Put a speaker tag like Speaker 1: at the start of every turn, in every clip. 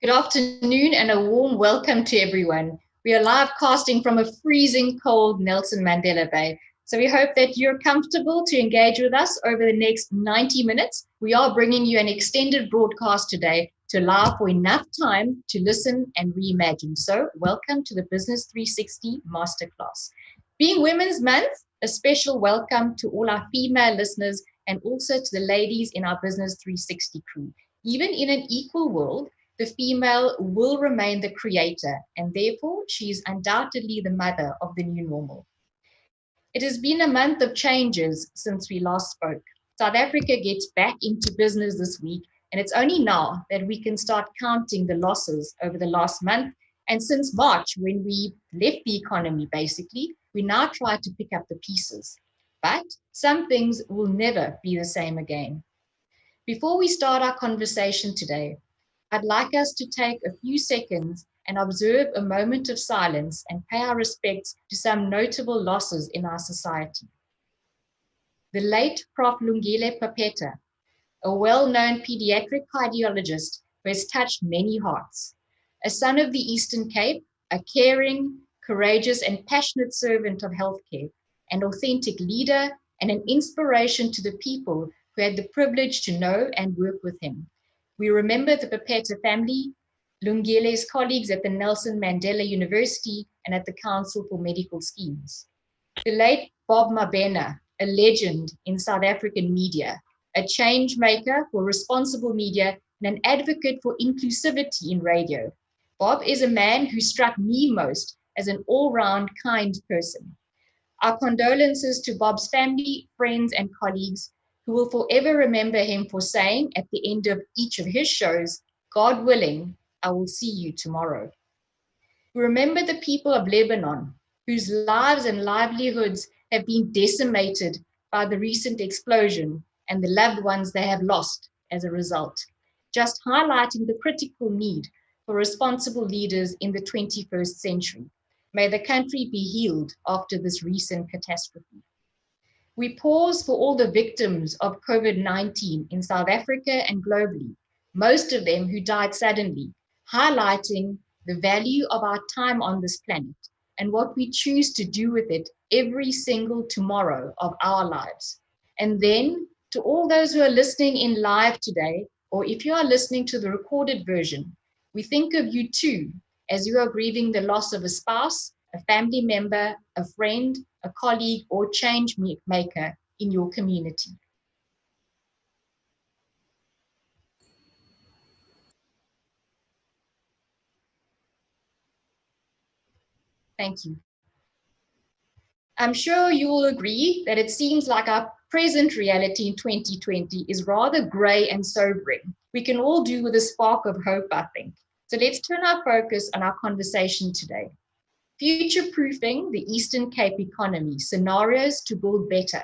Speaker 1: Good afternoon and a warm welcome to everyone. We are live casting from a freezing cold Nelson Mandela Bay. So we hope that you're comfortable to engage with us over the next 90 minutes. We are bringing you an extended broadcast today to allow for enough time to listen and reimagine. So welcome to the Business 360 Masterclass. Being Women's Month, a special welcome to all our female listeners and also to the ladies in our Business 360 crew. Even in an equal world, the female will remain the creator, and therefore she is undoubtedly the mother of the new normal. It has been a month of changes since we last spoke. South Africa gets back into business this week, and it's only now that we can start counting the losses over the last month. And since March, when we left the economy, basically, we now try to pick up the pieces. But some things will never be the same again. Before we start our conversation today, I'd like us to take a few seconds and observe a moment of silence and pay our respects to some notable losses in our society. The late Prof. Lungile Papeta, a well-known pediatric cardiologist who has touched many hearts, a son of the Eastern Cape, a caring, courageous, and passionate servant of healthcare, an authentic leader, and an inspiration to the people who had the privilege to know and work with him. We remember the Papeta family, Lungile's colleagues at the Nelson Mandela University and at the Council for Medical Schemes. The late Bob Mabena, a legend in South African media, a change maker for responsible media and an advocate for inclusivity in radio. Bob is a man who struck me most as an all-round kind person. Our condolences to Bob's family, friends, and colleagues who will forever remember him for saying at the end of each of his shows, God willing, I will see you tomorrow. We remember the people of Lebanon, whose lives and livelihoods have been decimated by the recent explosion and the loved ones they have lost as a result, just highlighting the critical need for responsible leaders in the 21st century. May the country be healed after this recent catastrophe. We pause for all the victims of COVID-19 in South Africa and globally, most of them who died suddenly, highlighting the value of our time on this planet and what we choose to do with it every single tomorrow of our lives. And then to all those who are listening in live today, or if you are listening to the recorded version, we think of you too as you are grieving the loss of a spouse, a family member, a friend, a colleague, or change maker in your community. Thank you. I'm sure you will agree that it seems like our present reality in 2020 is rather grey and sobering. We can all do with a spark of hope, I think. So let's turn our focus on our conversation today. Future-proofing the Eastern Cape economy, scenarios to build better.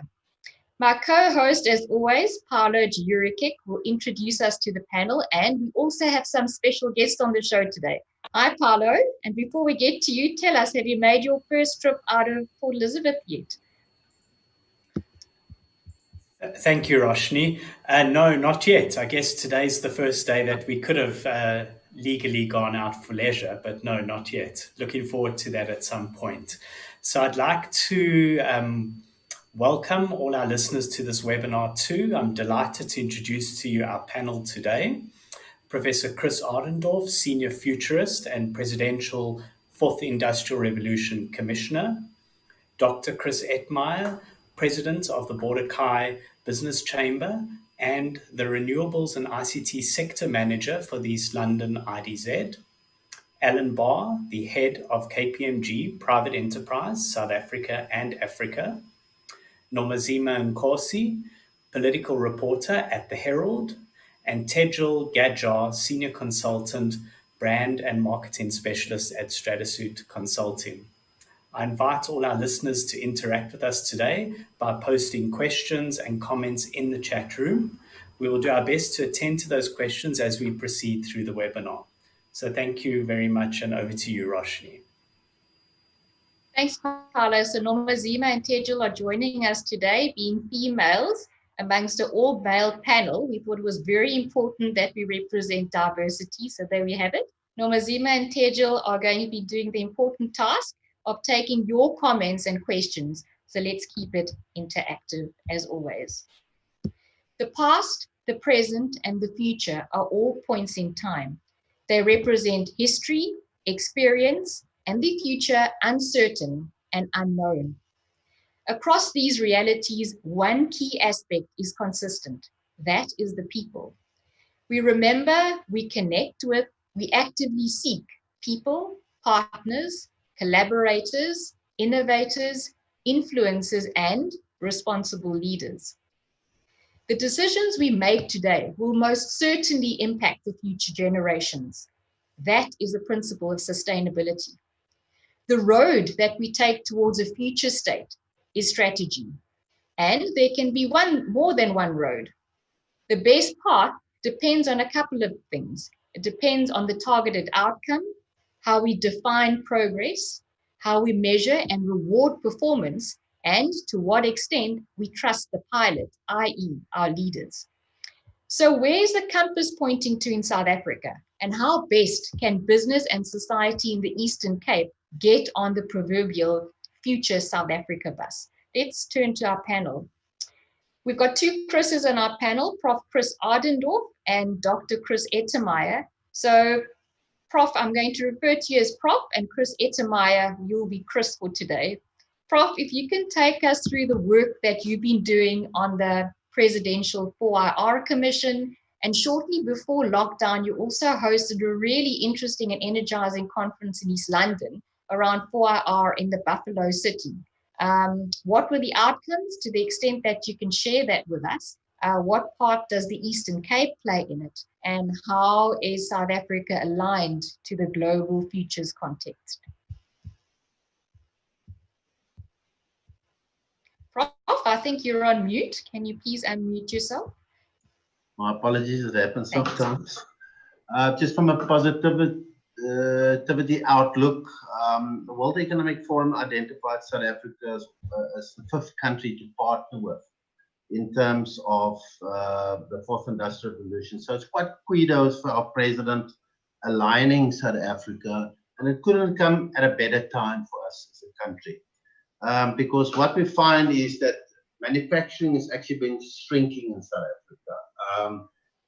Speaker 1: My co-host, as always, Paolo Giuricich, will introduce us to the panel, and we also have some special guests on the show today. Hi, Paolo, and before we get to you, tell us, have you made your first trip out of Port Elizabeth yet?
Speaker 2: Thank you, Roshni. No, not yet. I guess today's the first day that we could have legally gone out for leisure, but no, not yet. Looking forward to that at some point. So I'd like to welcome all our listeners to this webinar too. I'm delighted to introduce to you our panel today. Professor Chris Adendorff, Senior Futurist and Presidential Fourth Industrial Revolution Commissioner. Dr. Chris Ettmayr, President of the Border-Kei Business Chamber and the Renewables and ICT Sector Manager for the East London IDZ. Alan Barr, the Head of KPMG Private Enterprise, South Africa and Africa. Nomazima Nkosi, Political Reporter at The Herald. And Tejal Gajjar, Senior Consultant, Brand and Marketing Specialist at Astute Consulting. I invite all our listeners to interact with us today by posting questions and comments in the chat room. We will do our best to attend to those questions as we proceed through the webinar. So thank you very much, and over to you, Roshni.
Speaker 1: Thanks, Paolo. So Nomazima and Tejal are joining us today, being females. amongst an all-male panel, we thought it was very important that we represent diversity. So there we have it. Nomazima and Tejal are going to be doing the important task of taking your comments and questions. So let's keep it interactive as always. The past, the present, and the future are all points in time. They represent history, experience, and the future uncertain and unknown. Across these realities, one key aspect is consistent. That is the people. We remember, we connect with, we actively seek people, partners, collaborators, innovators, influencers, and responsible leaders. The decisions we make today will most certainly impact the future generations. That is the principle of sustainability. The road that we take towards a future state is strategy. And there can be more than one road. The best path depends on a couple of things. It depends on the targeted outcome, how we define progress, how we measure and reward performance, and to what extent we trust the pilot, i.e. our leaders. So where's the compass pointing to in South Africa? And how best can business and society in the Eastern Cape get on the proverbial future South Africa bus? Let's turn to our panel. We've got two Chris's on our panel, Prof. Chris Adendorff and Dr. Chris Ettmayr. So, Prof, I'm going to refer to you as Prof, and Chris Ettmayr, you'll be Chris for today. Prof, if you can take us through the work that you've been doing on the Presidential 4IR Commission, and shortly before lockdown, you also hosted a really interesting and energizing conference in East London around 4IR in the Buffalo City. What were the outcomes, to the extent that you can share that with us? What part does the Eastern Cape play in it? And how is South Africa aligned to the global futures context? Prof, I think you're on mute. Can you please unmute yourself?
Speaker 3: My apologies, it happens sometimes. Just from a positivity outlook, the World Economic Forum identified South Africa as the fifth country to partner with in terms of the fourth industrial revolution. So it's quite kudos for our president aligning South Africa, and it couldn't come at a better time for us as a country. Because what we find is that manufacturing has actually been shrinking in South Africa,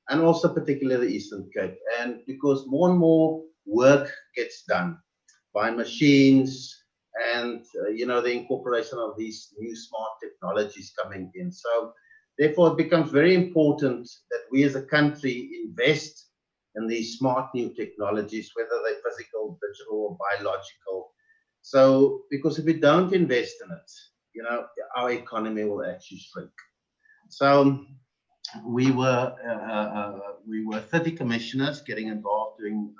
Speaker 3: and also particularly the Eastern Cape. And because more and more work gets done by machines and, the incorporation of these new smart technologies coming in. So therefore, it becomes very important that we as a country invest in these smart new technologies, whether they're physical, digital, or biological. So, because if we don't invest in it, our economy will actually shrink. So we were 30 commissioners getting involved doing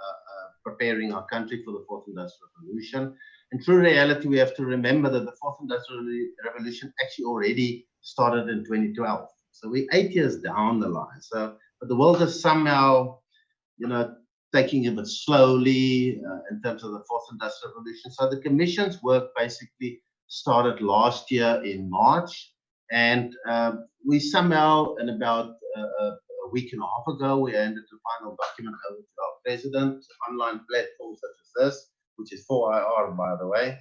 Speaker 3: preparing our country for the fourth industrial revolution. In true reality, we have to remember that the fourth industrial revolution actually already started in 2012. So we're 8 years down the line. So, but the world is somehow, taking it slowly in terms of the fourth industrial revolution. So the commission's work basically started last year in March, and we somehow, in about a week and a half ago, we handed the final document over to our president, online platforms such as this, which is 4IR, by the way,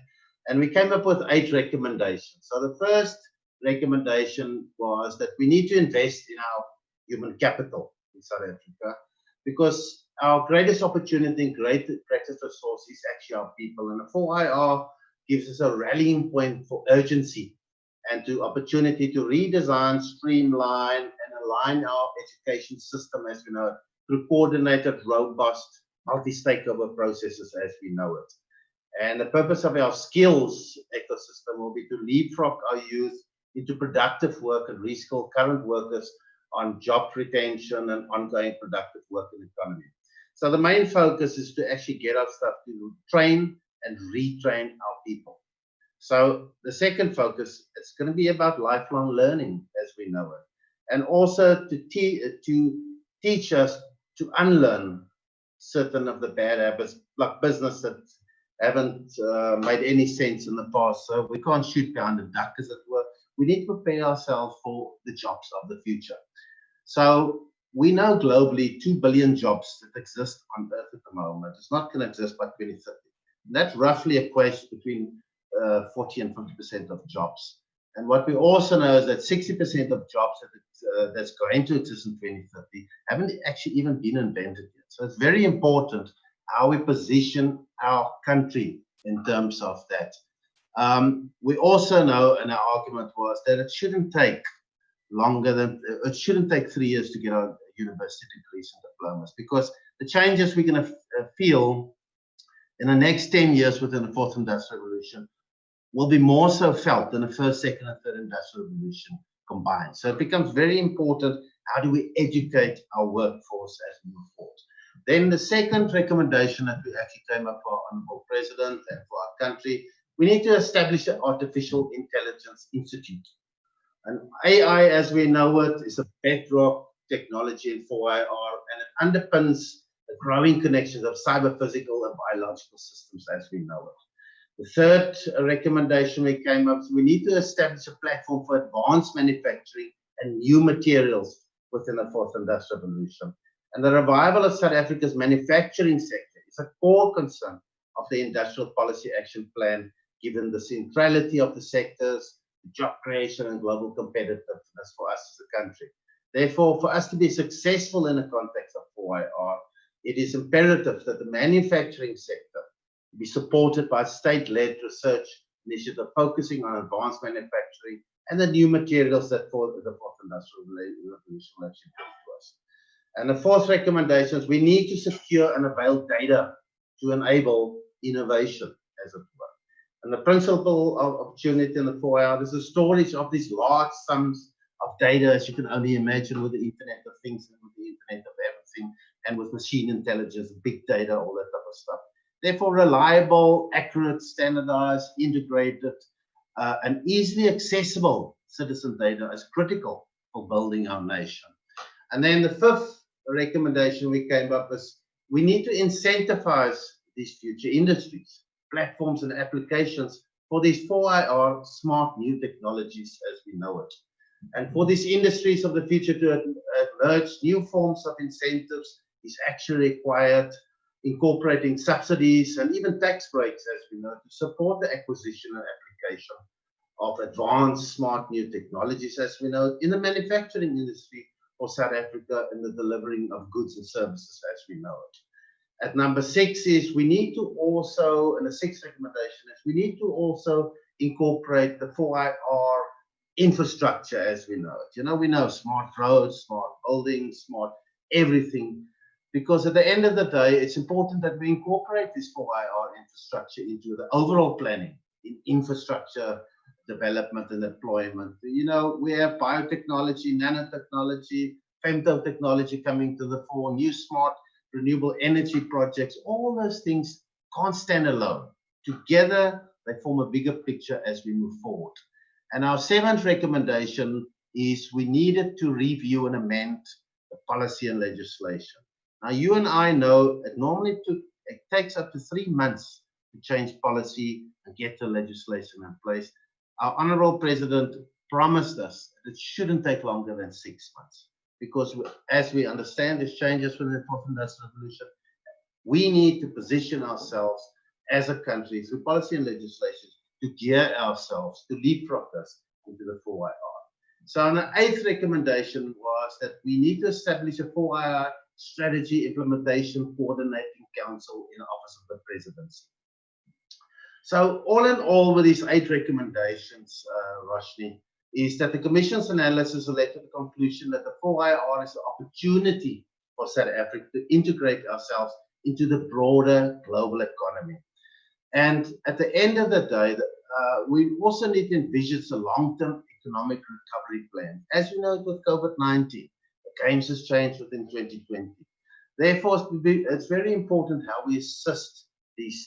Speaker 3: and we came up with 8 recommendations. So the first recommendation was that we need to invest in our human capital in South Africa, because our greatest opportunity and greatest resource is actually our people. And the 4IR gives us a rallying point for urgency and to opportunity to redesign, streamline, and align our education system as we know it through coordinated, robust, multi-stakeholder processes as we know it. And the purpose of our skills ecosystem will be to leapfrog our youth into productive work and reskill current workers on job retention and ongoing productive work in the economy. So the main focus is to actually get our staff to train and retrain our people. So the second focus, it's going to be about lifelong learning as we know it, and also to teach us to unlearn certain of the bad habits, like business that haven't made any sense in the past. So we can't shoot behind the duck, as it were. we need to prepare ourselves for the jobs of the future. So we know globally 2 billion jobs that exist on Earth at the moment. It's not going to exist by 2030. That roughly equates between 40 and 50% of jobs. And what we also know is that 60% of jobs that's going to exist in 2030 haven't actually even been invented yet. So it's very important how we position our country in terms of that. We also know, and our argument was that it shouldn't take 3 years to get our university degrees and diplomas, because the changes we're going to feel in the next 10 years within the fourth industrial revolution will be more so felt than the first, second, and third industrial revolution combined. So it becomes very important, how do we educate our workforce as we move forward? Then the second recommendation that we actually came up for our Honorable President and for our country, we need to establish an Artificial Intelligence Institute. And AI, as we know it, is a bedrock technology in 4IR, and it underpins the growing connections of cyber, physical, and biological systems as we know it. The third recommendation we came up with, we need to establish a platform for advanced manufacturing and new materials within the fourth industrial revolution. And the revival of South Africa's manufacturing sector is a core concern of the Industrial Policy Action Plan, given the centrality of the sectors, job creation, and global competitiveness for us as a country. Therefore, for us to be successful in the context of 4IR, it is imperative that the manufacturing sector be supported by state-led research initiative focusing on advanced manufacturing and the new materials that the fourth industrial revolution will actually bring to us. And the fourth recommendation is we need to secure and avail data to enable innovation, as it were. And the principal of opportunity in the 4IR is the storage of these large sums of data, as you can only imagine, with the Internet of Things and with the Internet of Everything, and with machine intelligence, big data, all that type of stuff. Therefore, reliable, accurate, standardized, integrated, and easily accessible citizen data is critical for building our nation. And then the fifth recommendation we came up with, we need to incentivize these future industries, platforms, and applications for these 4IR smart new technologies as we know it. And for these industries of the future to emerge, new forms of incentives is actually required, incorporating subsidies and even tax breaks, as we know, to support the acquisition and application of advanced smart new technologies, as we know, in the manufacturing industry for South Africa and the delivering of goods and services as we know it. At number 6 is we need to also, and the sixth recommendation is we need to also incorporate the 4IR infrastructure as we know it. You know, we know smart roads, smart buildings, smart everything. Because at the end of the day, it's important that we incorporate this 4IR infrastructure into the overall planning in infrastructure development and deployment. You know, we have biotechnology, nanotechnology, femto technology coming to the fore, new smart renewable energy projects. All those things can't stand alone. Together, they form a bigger picture as we move forward. And our seventh recommendation is we needed to review and amend the policy and legislation. Now, you and I know it takes up to 3 months to change policy and get the legislation in place. Our Honorable President promised us that it shouldn't take longer than 6 months, because as we understand these changes within the fourth industrial revolution, we need to position ourselves as a country through policy and legislation to gear ourselves to leapfrog us into the 4IR. So the eighth recommendation was that we need to establish a 4IR Strategy Implementation Coordinating Council in the Office of the Presidency. So all in all, with these 8 recommendations, Roshni, is that the Commission's analysis led to the conclusion that the 4IR is an opportunity for South Africa to integrate ourselves into the broader global economy. And at the end of the day, we also need to envision a long-term economic recovery plan. As you know, with COVID-19, the games has changed within 2020. Therefore, it's very important how we assist these,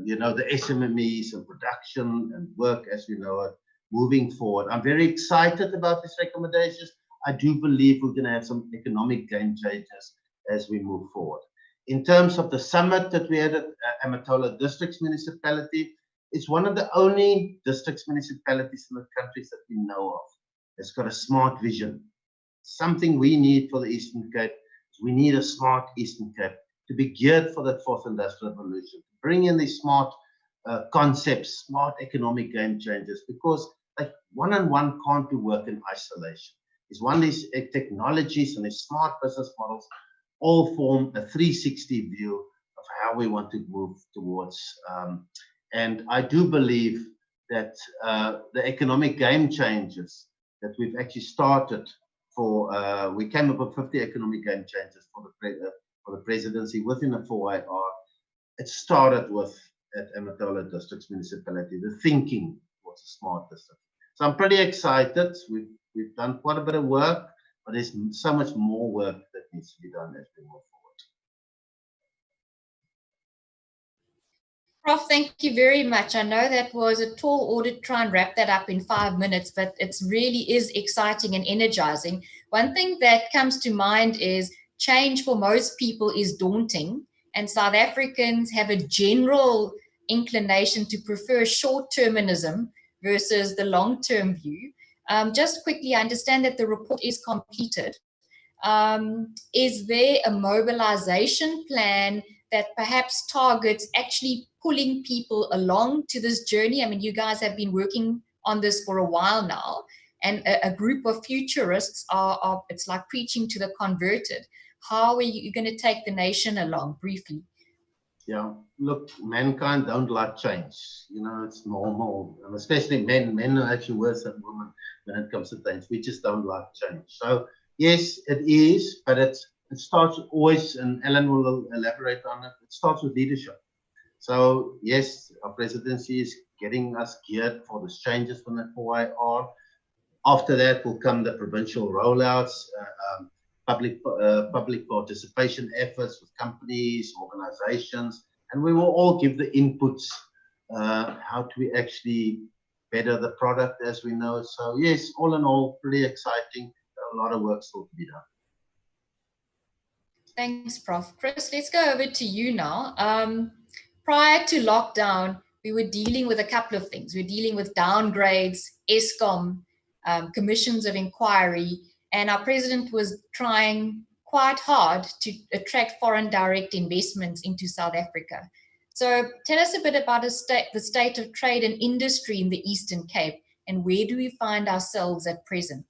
Speaker 3: you know, the SMMEs and production and work as we know it, moving forward. I'm very excited about these recommendations. I do believe we're going to have some economic game changers as we move forward. In terms of the summit that we had at Amatola Districts Municipality, It's one of the only districts, municipalities in the countries that we know of that's got a smart vision. Something we need for the Eastern Cape is we need a smart Eastern Cape to be geared for that fourth industrial revolution, bring in these smart concepts, smart economic game changers, because like one-on-one can't do work in isolation. It's one of these technologies and these smart business models all form a 360 view of how we want to move towards. And I do believe that the economic game changers that we've actually started for, we came up with 50 economic game changers for the presidency within the 4IR. It started with at Amatola District's municipality, the thinking was a smart district. So I'm pretty excited. We've done quite a bit of work, but there's so much more work that needs to be done as we move forward.
Speaker 1: Prof, thank you very much. I know that was a tall order to try and wrap that up in 5 minutes, but it really is exciting and energizing. One thing that comes to mind is change for most people is daunting, and South Africans have a general inclination to prefer short-termism versus the long-term view. Just quickly, I understand that the report is completed. Is there a mobilization plan that perhaps targets actually pulling people along to this journey? I mean, you guys have been working on this for a while now, and a group of futurists are it's like preaching to the converted. How are you going to take the nation along, briefly?
Speaker 3: Yeah, look, mankind don't like change. You know, it's normal, and especially men. Men are actually worse than women when it comes to things. We just don't like change. So yes, it is, but it starts always, and Ellen will elaborate on it. It starts with leadership. So yes, our presidency is getting us geared for the changes from the 4IR. After that will come the provincial rollouts, public participation efforts with companies, organizations, and we will all give the inputs. How do we actually better the product as we know? So yes, all in all, pretty exciting. A lot of work still to be done.
Speaker 1: Thanks, Prof. Chris, let's go over to you now. Prior to lockdown, we were dealing with a couple of things. We're dealing with downgrades, ESCOM, commissions of inquiry, and our president was trying quite hard to attract foreign direct investments into South Africa. So tell us a bit about the state of trade and industry in the Eastern Cape, and where do we find ourselves at present?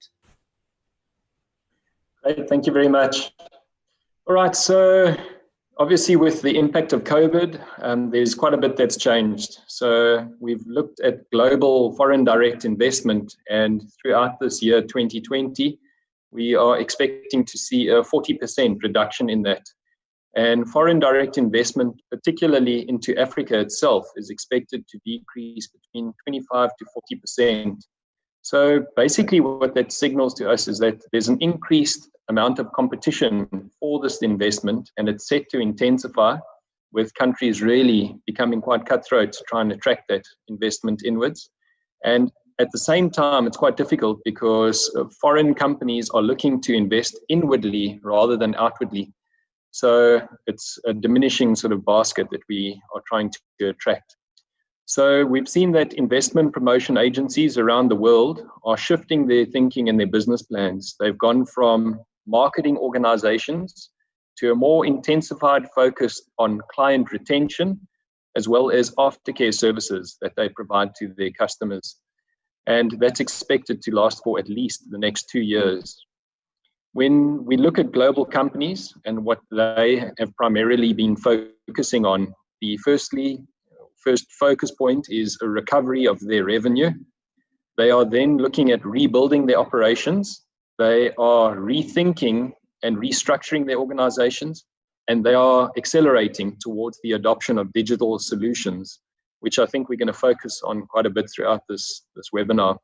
Speaker 4: Great, thank you very much. All right, so obviously with the impact of COVID, there's quite a bit that's changed. So we've looked at global foreign direct investment, and throughout this year, 2020, we are expecting to see a 40% reduction in that. And foreign direct investment, particularly into Africa itself, is expected to decrease between 25 to 40%. So basically what that signals to us is that there's an increased amount of competition for this investment, and it's set to intensify, with countries really becoming quite cutthroat to try and attract that investment inwards. And at the same time, it's quite difficult because foreign companies are looking to invest inwardly rather than outwardly. So it's a diminishing sort of basket that we are trying to attract. So we've seen that investment promotion agencies around the world are shifting their thinking and their business plans. They've gone from marketing organizations to a more intensified focus on client retention, as well as aftercare services that they provide to their customers. And that's expected to last for at least the next 2 years. When we look at global companies and what they have primarily been focusing on, the first focus point is a recovery of their revenue. They are then looking at rebuilding their operations. They are rethinking and restructuring their organizations, and they are accelerating towards the adoption of digital solutions, which I think we're going to focus on quite a bit throughout this webinar.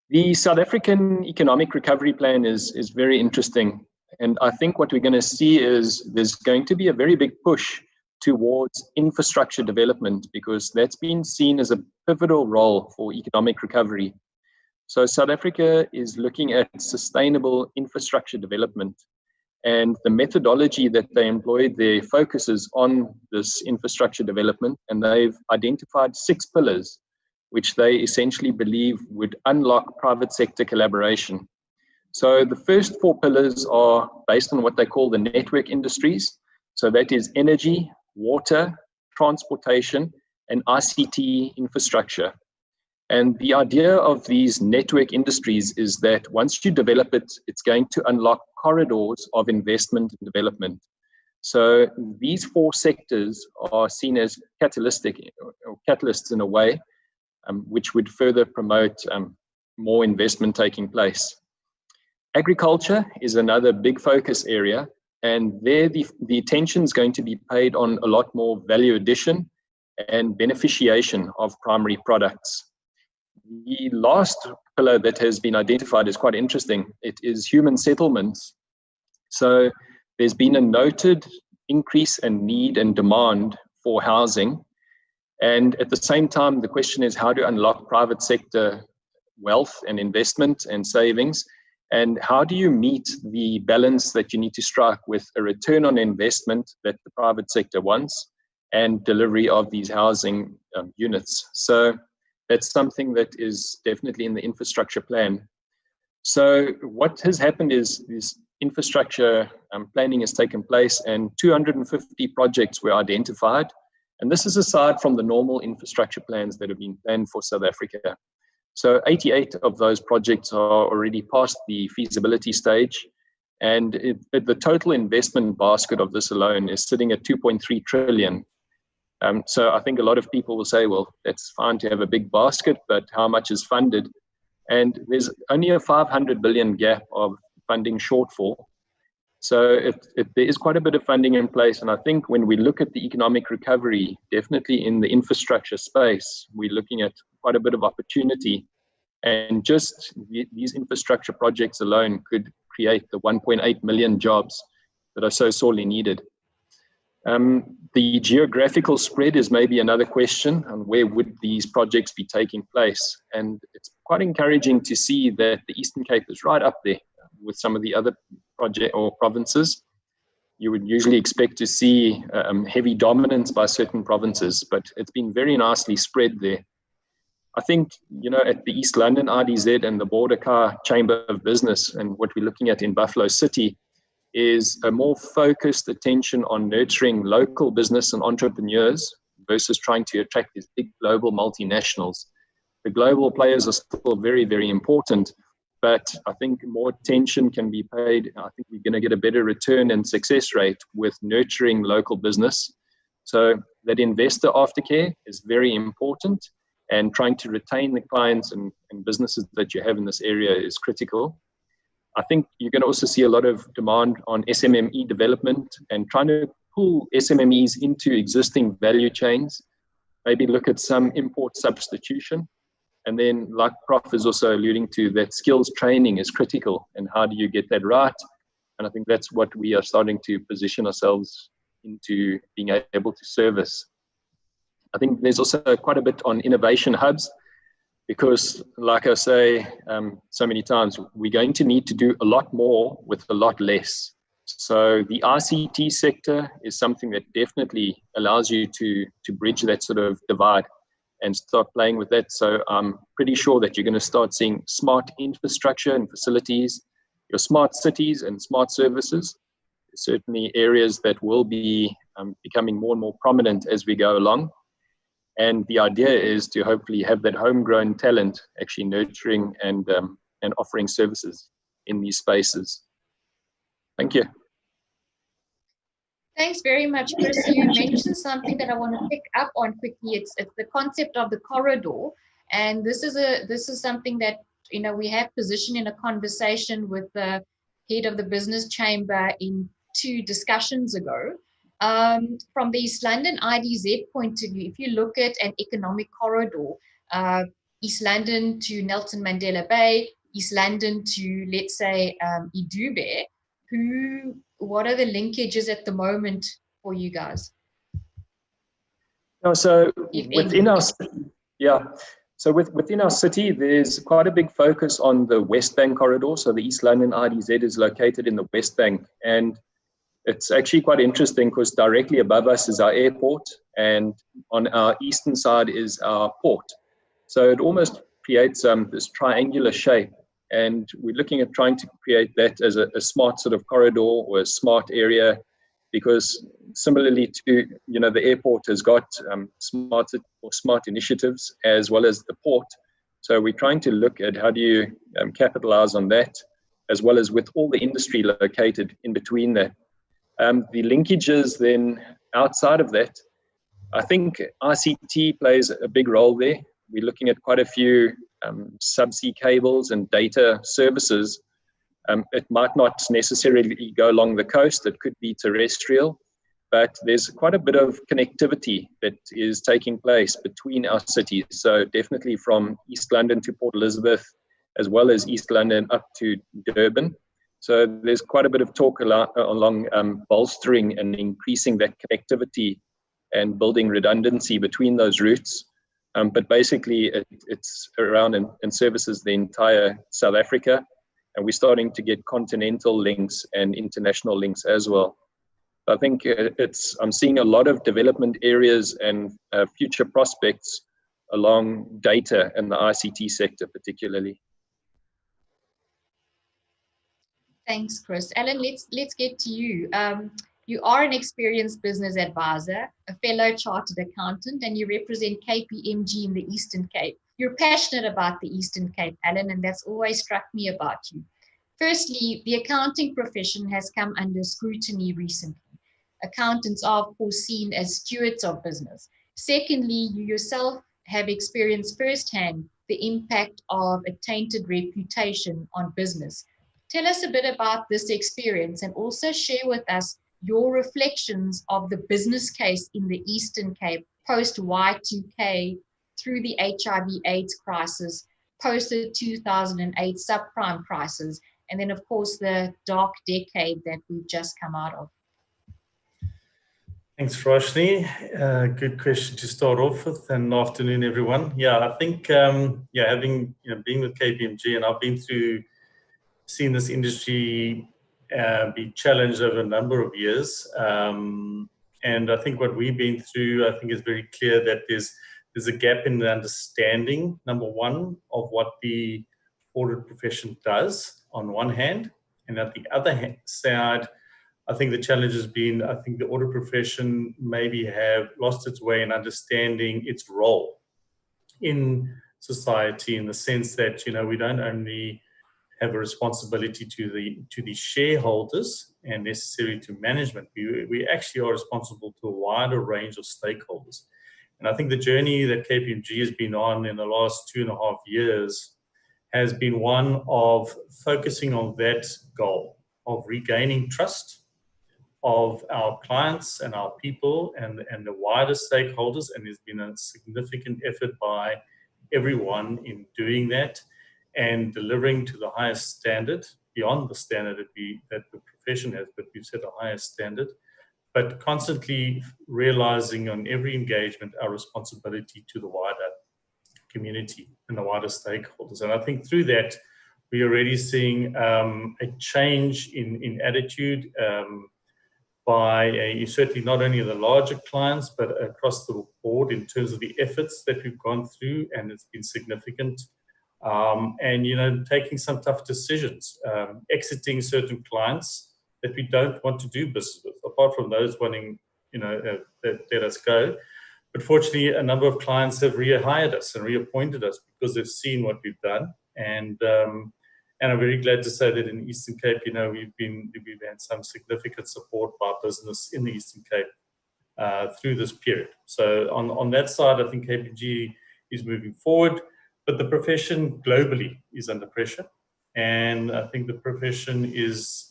Speaker 4: The South African Economic Recovery Plan is very interesting, and I think what we're going to see is there's going to be a very big push towards infrastructure development, because that's been seen as a pivotal role for economic recovery. So South Africa is looking at sustainable infrastructure development, And the methodology that they employed there focuses on this infrastructure development, and they've identified 6 pillars, which they essentially believe would unlock private sector collaboration. So the first 4 pillars are based on what they call the network industries. So that is energy, water, transportation, and ICT infrastructure. And the idea of these network industries is that once you develop it, it's going to unlock corridors of investment and development. So these 4 sectors are seen as catalytic, or catalysts in a way, which would further promote more investment taking place. Agriculture is another big focus area, and there the attention is going to be paid on a lot more value addition and beneficiation of primary products. The last pillar that has been identified is quite interesting. It is human settlements. So there's been a noted increase in need and demand for housing. And at the same time, the question is how to unlock private sector wealth and investment and savings. And how do you meet the balance that you need to strike with a return on investment that the private sector wants and delivery of these housing units? So that's something that is definitely in the infrastructure plan. So what has happened is this infrastructure planning has taken place, and 250 projects were identified. And this is aside from the normal infrastructure plans that have been planned for South Africa. So 88 of those projects are already past the feasibility stage. And the total investment basket of this alone is sitting at 2.3 trillion. So I think a lot of people will say, well, that's fine to have a big basket, but how much is funded? And there's only a 500 billion gap of funding shortfall. So there is quite a bit of funding in place. And I think when we look at the economic recovery, definitely in the infrastructure space, we're looking at quite a bit of opportunity. And just these infrastructure projects alone could create the 1.8 million jobs that are so sorely needed. The geographical spread is maybe another question on where would these projects be taking place. And it's quite encouraging to see that the Eastern Cape is right up there with some of the other project or provinces. You would usually expect to see heavy dominance by certain provinces, but it's been very nicely spread there. I think, at the East London IDZ and the Border-Kei Chamber of Business, and what we're looking at in Buffalo City, is a more focused attention on nurturing local business and entrepreneurs versus trying to attract these big global multinationals. The global players are still very, very important, but I think more attention can be paid. I think we're going to get a better return and success rate with nurturing local business. So that investor aftercare is very important, and trying to retain the clients and businesses that you have in this area is critical. I think you're going to also see a lot of demand on SMME development and trying to pull SMMEs into existing value chains, maybe look at some import substitution. And then, like Prof is also alluding to, that skills training is critical, and how do you get that right? And I think that's what we are starting to position ourselves into being able to service. I think there's also quite a bit on innovation hubs, because like I say so many times, we're going to need to do a lot more with a lot less. So the ICT sector is something that definitely allows you to bridge that sort of divide and start playing with that. So I'm pretty sure that you're going to start seeing smart infrastructure and facilities, your smart cities and smart services. Certainly areas that will be becoming more and more prominent as we go along. And the idea is to hopefully have that homegrown talent actually nurturing and offering services in these spaces. Thank you.
Speaker 1: Thanks very much, Chris. You mentioned something that I want to pick up on quickly. It's the concept of the corridor, and this is something that we have positioned in a conversation with the head of the business chamber in 2 discussions ago. From the East London IDZ point of view, if you look at an economic corridor, East London to Nelson Mandela Bay, East London to, let's say, Idube, what are the linkages at the moment for you guys?
Speaker 4: So within our, So within our city, there's quite a big focus on the West Bank corridor. So the East London IDZ is located in the West Bank. And it's actually quite interesting because directly above us is our airport, and on our eastern side is our port. So it almost creates this triangular shape. And we're looking at trying to create that as a smart sort of corridor or a smart area, because similarly to, the airport has got smart initiatives as well as the port. So we're trying to look at how do you capitalize on that, as well as with all the industry located in between that. The linkages then outside of that, I think ICT plays a big role there. We're looking at quite a few subsea cables and data services. It might not necessarily go along the coast, it could be terrestrial, but there's quite a bit of connectivity that is taking place between our cities. So definitely from East London to Port Elizabeth, as well as East London up to Durban. So there's quite a bit of talk along bolstering and increasing that connectivity and building redundancy between those routes. But basically it's around and services the entire South Africa. And we're starting to get continental links and international links as well. I think I'm seeing a lot of development areas and future prospects along data and the ICT sector particularly.
Speaker 1: Thanks, Chris. Alan, let's get to you. You are an experienced business advisor, a fellow chartered accountant, and you represent KPMG in the Eastern Cape. You're passionate about the Eastern Cape, Alan, and that's always struck me about you. Firstly, the accounting profession has come under scrutiny recently. Accountants are, of course, seen as stewards of business. Secondly, you yourself have experienced firsthand the impact of a tainted reputation on business. Tell us a bit about this experience and also share with us your reflections of the business case in the Eastern Cape post Y2K, through the HIV/AIDS crisis, post the 2008 subprime crisis, and then of course the dark decade that we've just come out of.
Speaker 5: Thanks, Roshni. Good question to start off with, and afternoon, everyone. Yeah, I think having been with KPMG, and I've been through seeing this industry be challenged over a number of years. And I think what we've been through, I think is very clear that there's a gap in the understanding, number one, of what the audit profession does on one hand, and at the other side, I think the challenge has been, I think the audit profession maybe have lost its way in understanding its role in society, in the sense that, we don't only have a responsibility to the shareholders and necessarily to management. We actually are responsible to a wider range of stakeholders. And I think the journey that KPMG has been on in the last 2.5 years has been one of focusing on that goal of regaining trust of our clients and our people and the wider stakeholders. And there's been a significant effort by everyone in doing that and delivering to the highest standard, beyond the standard that the profession has, but we've set a higher standard, but constantly realizing on every engagement our responsibility to the wider community and the wider stakeholders. And I think through that, we're already seeing a change in attitude by certainly not only the larger clients, but across the board in terms of the efforts that we've gone through, and it's been significant. And taking some tough decisions, exiting certain clients that we don't want to do business with, apart from those wanting, that let us go. But fortunately, a number of clients have rehired us and reappointed us because they've seen what we've done. And I'm very glad to say that in the Eastern Cape, we've had some significant support by business in the Eastern Cape through this period. So on that side, I think KPMG is moving forward. But the profession globally is under pressure, and I think the profession is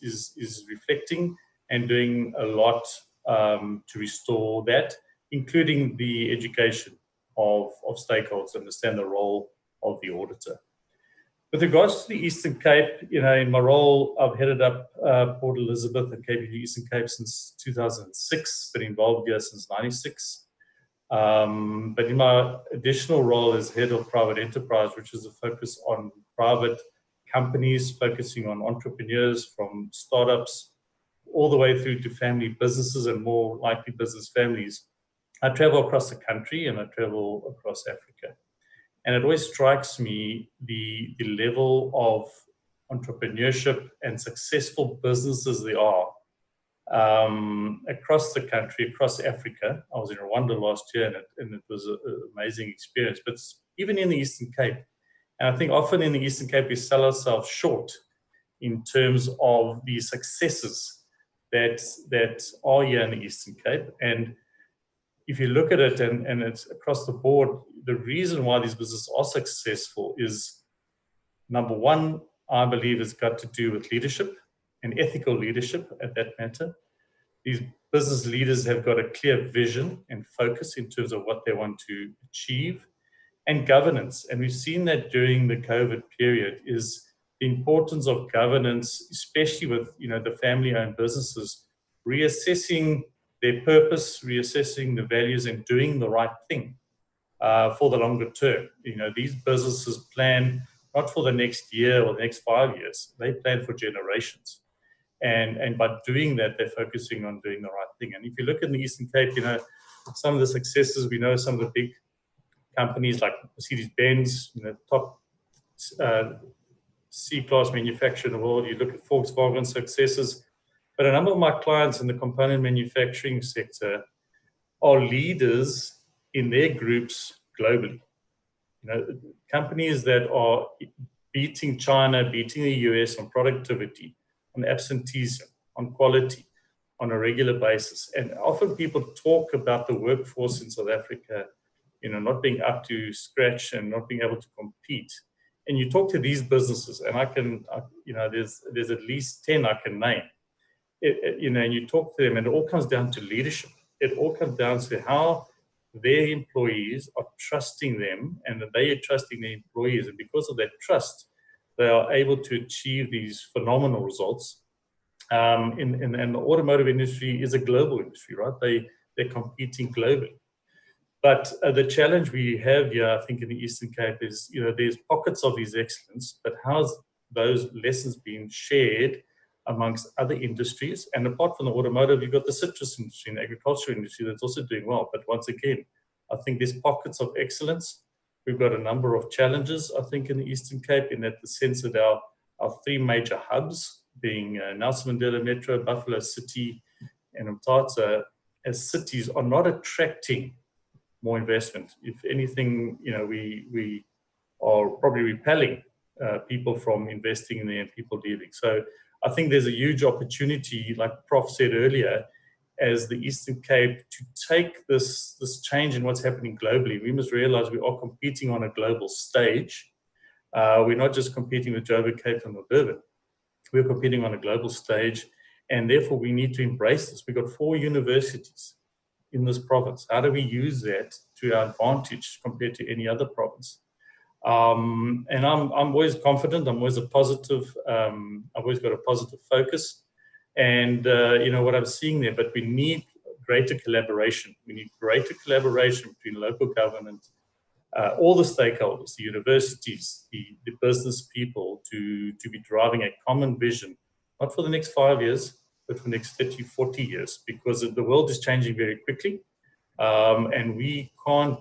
Speaker 5: reflecting and doing a lot to restore that, including the education of stakeholders to understand the role of the auditor. With regards to the Eastern Cape, in my role, I've headed up Port Elizabeth and KPMG Eastern Cape since 2006, been involved here since '96. But in my additional role as head of private enterprise, which is a focus on private companies, focusing on entrepreneurs from startups all the way through to family businesses and more likely business families, I travel across the country and I travel across Africa. And it always strikes me the level of entrepreneurship and successful businesses there are across the country, across Africa. I was in Rwanda last year and it was an amazing experience, but even in the Eastern Cape. And I think often in the Eastern Cape, we sell ourselves short in terms of the successes that are here in the Eastern Cape. And if you look at it and it's across the board, the reason why these businesses are successful is, number one, I believe has got to do with leadership and ethical leadership at that matter. These business leaders have got a clear vision and focus in terms of what they want to achieve, and governance. And we've seen that during the COVID period is the importance of governance, especially with the family-owned businesses, reassessing their purpose, reassessing the values, and doing the right thing for the longer term. These businesses plan not for the next year or the next 5 years, they plan for generations. And by doing that, they're focusing on doing the right thing. And if you look in the Eastern Cape, some of the successes, we know some of the big companies like Mercedes-Benz, top C-class manufacturer in the world. You look at Volkswagen successes. But a number of my clients in the component manufacturing sector are leaders in their groups globally. Companies that are beating China, beating the US on productivity, on absenteeism, on quality, on a regular basis. And often people talk about the workforce in South Africa, not being up to scratch and not being able to compete. And you talk to these businesses, and there's at least 10 I can name. And you talk to them, and it all comes down to leadership. It all comes down to how their employees are trusting them, and that they are trusting their employees. And because of that trust, they are able to achieve these phenomenal results. And the automotive industry is a global industry, right? They're competing globally. But the challenge we have here, I think, in the Eastern Cape is, there's pockets of these excellence, but how's those lessons being shared amongst other industries? And apart from the automotive, you've got the citrus industry and the agriculture industry that's also doing well. But once again, I think there's pockets of excellence. We've got a number of challenges, I think, in the Eastern Cape, in that the sense that our three major hubs, being Nelson Mandela Metro, Buffalo City, and Umtata, as cities, are not attracting more investment. If anything, we are probably repelling people from investing in there and people leaving. So I think there's a huge opportunity, like Prof said earlier, as the Eastern Cape, to take this change in what's happening globally. We must realize we are competing on a global stage. We're not just competing with Joburg, Cape Town, or Durban. We're competing on a global stage, and therefore we need to embrace this. We've got 4 universities in this province. How do we use that to our advantage compared to any other province? And I'm always confident. I'm always a positive. I've always got a positive focus, and what I'm seeing there. But we need greater collaboration. We need greater collaboration between local government, all the stakeholders, the universities, the business people, to be driving a common vision, not for the next 5 years, but for the next 30, 40 years, because the world is changing very quickly, and we can't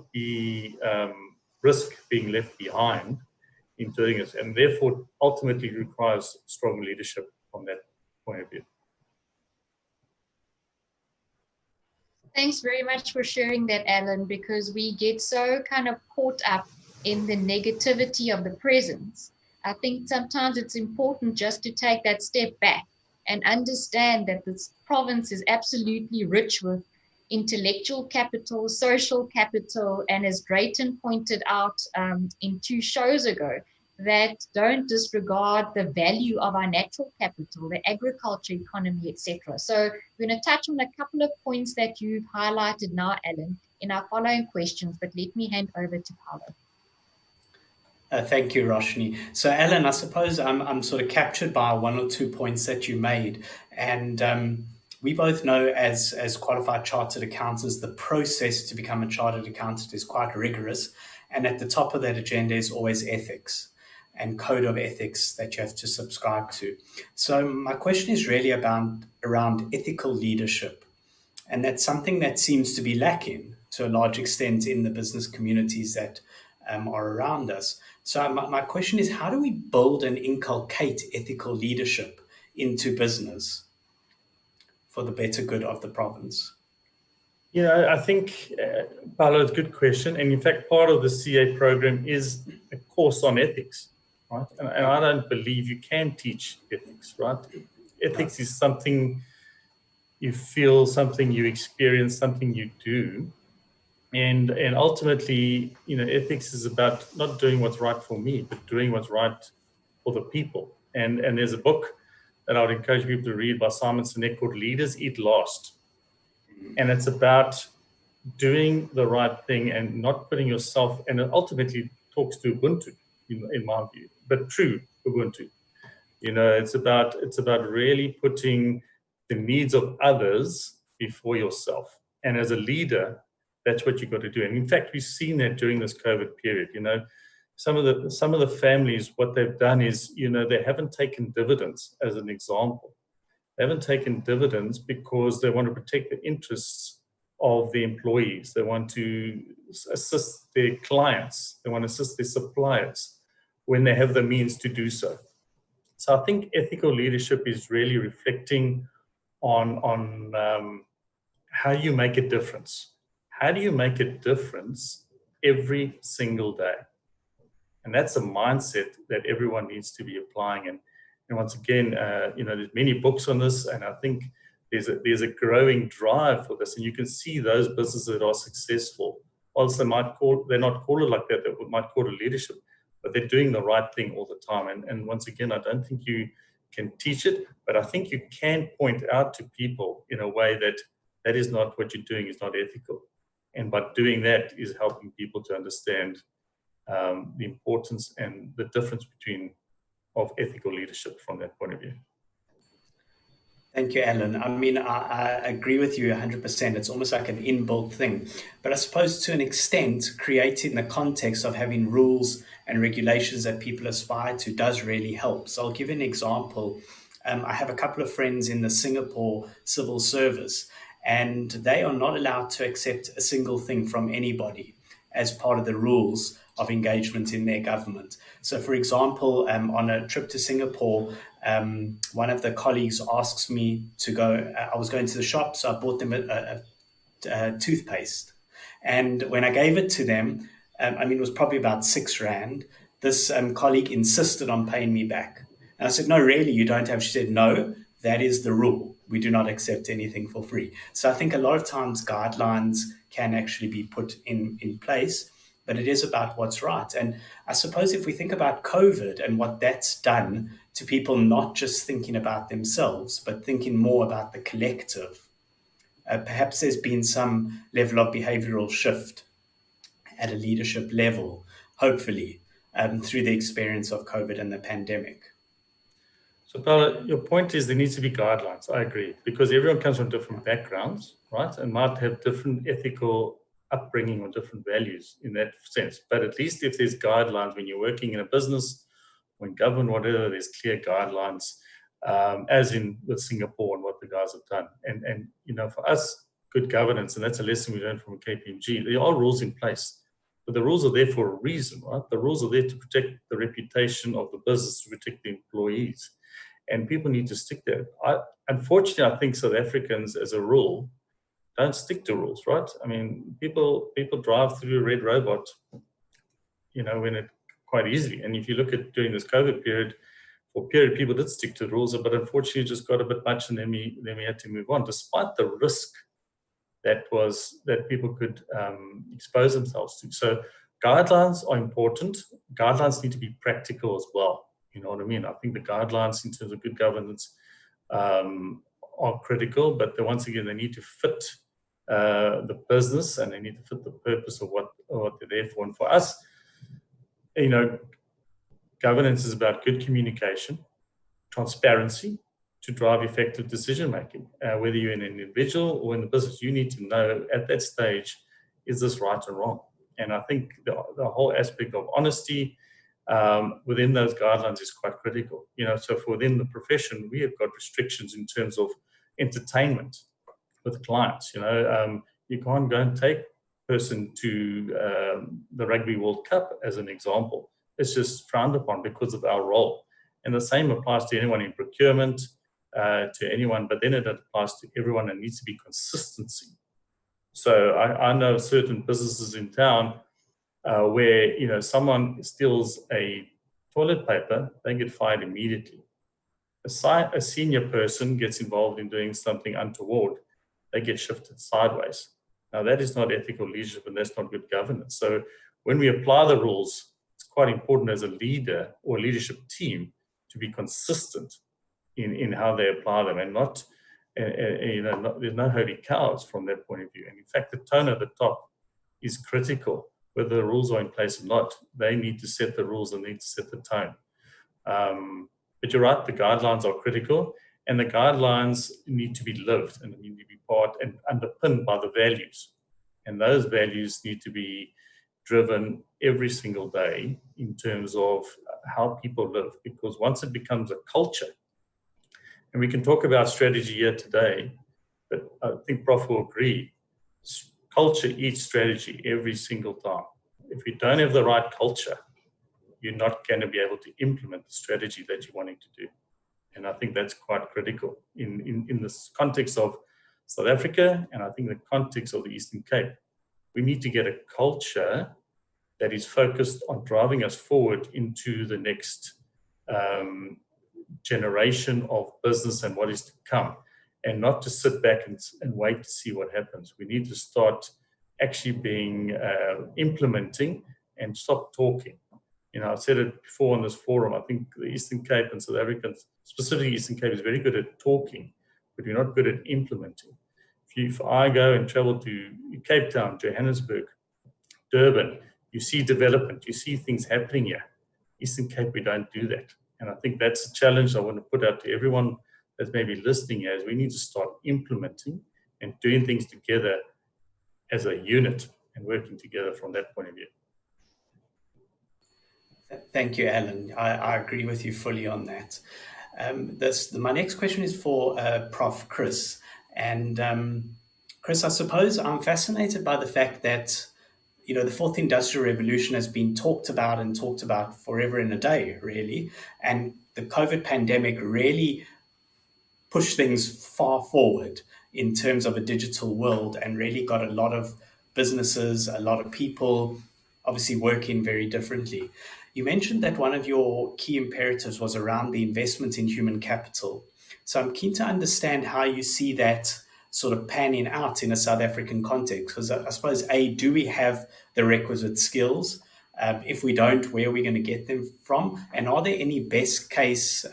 Speaker 5: risk being left behind in doing it, and therefore ultimately requires strong leadership from that point of view.
Speaker 1: Thanks very much for sharing that, Alan, because we get so kind of caught up in the negativity of the present. I think sometimes it's important just to take that step back and understand that this province is absolutely rich with intellectual capital, social capital, and as Drayton pointed out in 2 shows ago, that don't disregard the value of our natural capital, the agriculture economy, etc. So we're going to touch on a couple of points that you've highlighted now, Alan, in our following questions, but let me hand over to Paolo.
Speaker 2: Thank you, Roshni. So, Alan, I suppose I'm sort of captured by 1 or 2 points that you made. And we both know as qualified chartered accountants, the process to become a chartered accountant is quite rigorous. And at the top of that agenda is always ethics and code of ethics that you have to subscribe to. So my question is really around ethical leadership. And that's something that seems to be lacking to a large extent in the business communities that are around us. So my question is, how do we build and inculcate ethical leadership into business for the better good of the province?
Speaker 5: I think, Paolo, it's a good question. And in fact, part of the CA program is a course on ethics, right? And I don't believe you can teach ethics, right? Ethics is something you feel, something you experience, something you do. And ultimately, ethics is about not doing what's right for me, but doing what's right for the people. And there's a book that I would encourage people to read by Simon Sinek called Leaders Eat Last. And it's about doing the right thing and not putting yourself, and it ultimately talks to Ubuntu, in my view, but true Ubuntu. It's about really putting the needs of others before yourself. And as a leader, that's what you've got to do. And in fact, we've seen that during this COVID period. Some of the families, what they've done is, they haven't taken dividends, as an example. They haven't taken dividends because they want to protect the interests of the employees. They want to assist their clients. They want to assist their suppliers when they have the means to do so. So I think ethical leadership is really reflecting on how you make a difference. How do you make a difference every single day? And that's a mindset that everyone needs to be applying. And once again, there's many books on this, and I think there's a growing drive for this. And you can see those businesses that are successful, whilst they're not call it like that, they might call it leadership, but they're doing the right thing all the time. And once again, I don't think you can teach it, but I think you can point out to people in a way that is not what you're doing, is not ethical. And by doing that is helping people to understand the importance and the difference of ethical leadership from that point of view.
Speaker 2: Thank you, Alan. I mean, I agree with you 100%. It's almost like an inbuilt thing. But I suppose to an extent, creating the context of having rules and regulations that people aspire to does really help. So I'll give you an example. I have a couple of friends in the Singapore civil service, and they are not allowed to accept a single thing from anybody as part of the rules of engagement in their government. So, for example, on a trip to Singapore, one of the colleagues asks me to go, I was going to the shop, so I bought them a toothpaste. And when I gave it to them, it was probably about R6. This colleague insisted on paying me back. And I said, no, really, you don't have. She said, no, that is the rule. We do not accept anything for free. So I think a lot of times guidelines can actually be put in place, but it is about what's right. And I suppose if we think about COVID and what that's done to people not just thinking about themselves, but thinking more about the collective, perhaps there's been some level of behavioral shift at a leadership level, hopefully, through the experience of COVID and the pandemic.
Speaker 5: So, Paolo, your point is there needs to be guidelines. I agree, because everyone comes from different backgrounds, right, and might have different ethical upbringing or different values in that sense. But at least if there's guidelines when you're working in a business, when government, whatever, there's clear guidelines, as in with Singapore and what the guys have done. And for us, good governance, and that's a lesson we learned from KPMG, there are rules in place. But the rules are there for a reason, right? The rules are there to protect the reputation of the business, to protect the employees. And people need to stick there. Unfortunately, I think South Africans, as a rule, don't stick to rules, right? I mean, people drive through a red robot, quite easily. And if you look at during this COVID period, for a period, people did stick to rules, but unfortunately, it just got a bit much, and then we had to move on, despite the risk that people could expose themselves to. So guidelines are important. Guidelines need to be practical as well. You know what I mean? I think the guidelines in terms of good governance are critical, but once again, they need to fit the business, and they need to fit the purpose of what they're there for. And for us, governance is about good communication, transparency, to drive effective decision making. Whether you're an individual or in the business, you need to know at that stage, is this right or wrong? And I think the whole aspect of honesty within those guidelines is quite critical. So for within the profession, we have got restrictions in terms of entertainment with clients. You can't go and take a person to the Rugby World Cup as an example. It's just frowned upon because of our role. And the same applies to anyone in procurement, to anyone, but then it applies to everyone and needs to be consistency. So I know certain businesses in town where, someone steals a toilet paper, they get fired immediately. A senior person gets involved in doing something untoward, they get shifted sideways. Now that is not ethical leadership and that's not good governance. So when we apply the rules, it's quite important as a leader or a leadership team to be consistent in how they apply them, and not, there's no holy cows from that point of view. And in fact, the tone at the top is critical. Whether the rules are in place or not, they need to set the rules and need to set the tone. But you're right, the guidelines are critical, and the guidelines need to be lived and need to be part and underpinned by the values. And those values need to be driven every single day in terms of how people live, because once it becomes a culture, and we can talk about strategy here today, but I think Prof will agree, culture eats strategy every single time. If you don't have the right culture, you're not going to be able to implement the strategy that you're wanting to do. And I think that's quite critical in this context of South Africa, and I think the context of the Eastern Cape. We need to get a culture that is focused on driving us forward into the next generation of business and what is to come, and not to sit back and wait to see what happens. We need to start actually being implementing and stop talking. I've said it before on this forum, I think the Eastern Cape and South Africans, specifically Eastern Cape, is very good at talking, but we're not good at implementing. If I go and travel to Cape Town, Johannesburg, Durban, you see development, you see things happening here. Eastern Cape, we don't do that. And I think that's a challenge I want to put out to everyone that's maybe listening, as we need to start implementing and doing things together as a unit and working together from that point of view.
Speaker 2: Thank you, Alan. I agree with you fully on that. My next question is for Prof. Chris. And Chris, I suppose I'm fascinated by the fact that the fourth industrial revolution has been talked about forever and a day, really. And the COVID pandemic really pushed things far forward in terms of a digital world, and really got a lot of businesses, a lot of people obviously working very differently. You mentioned that one of your key imperatives was around the investment in human capital. So I'm keen to understand how you see that sort of panning out in a South African context, because I suppose, do we have the requisite skills? If we don't, where are we going to get them from? And are there any best case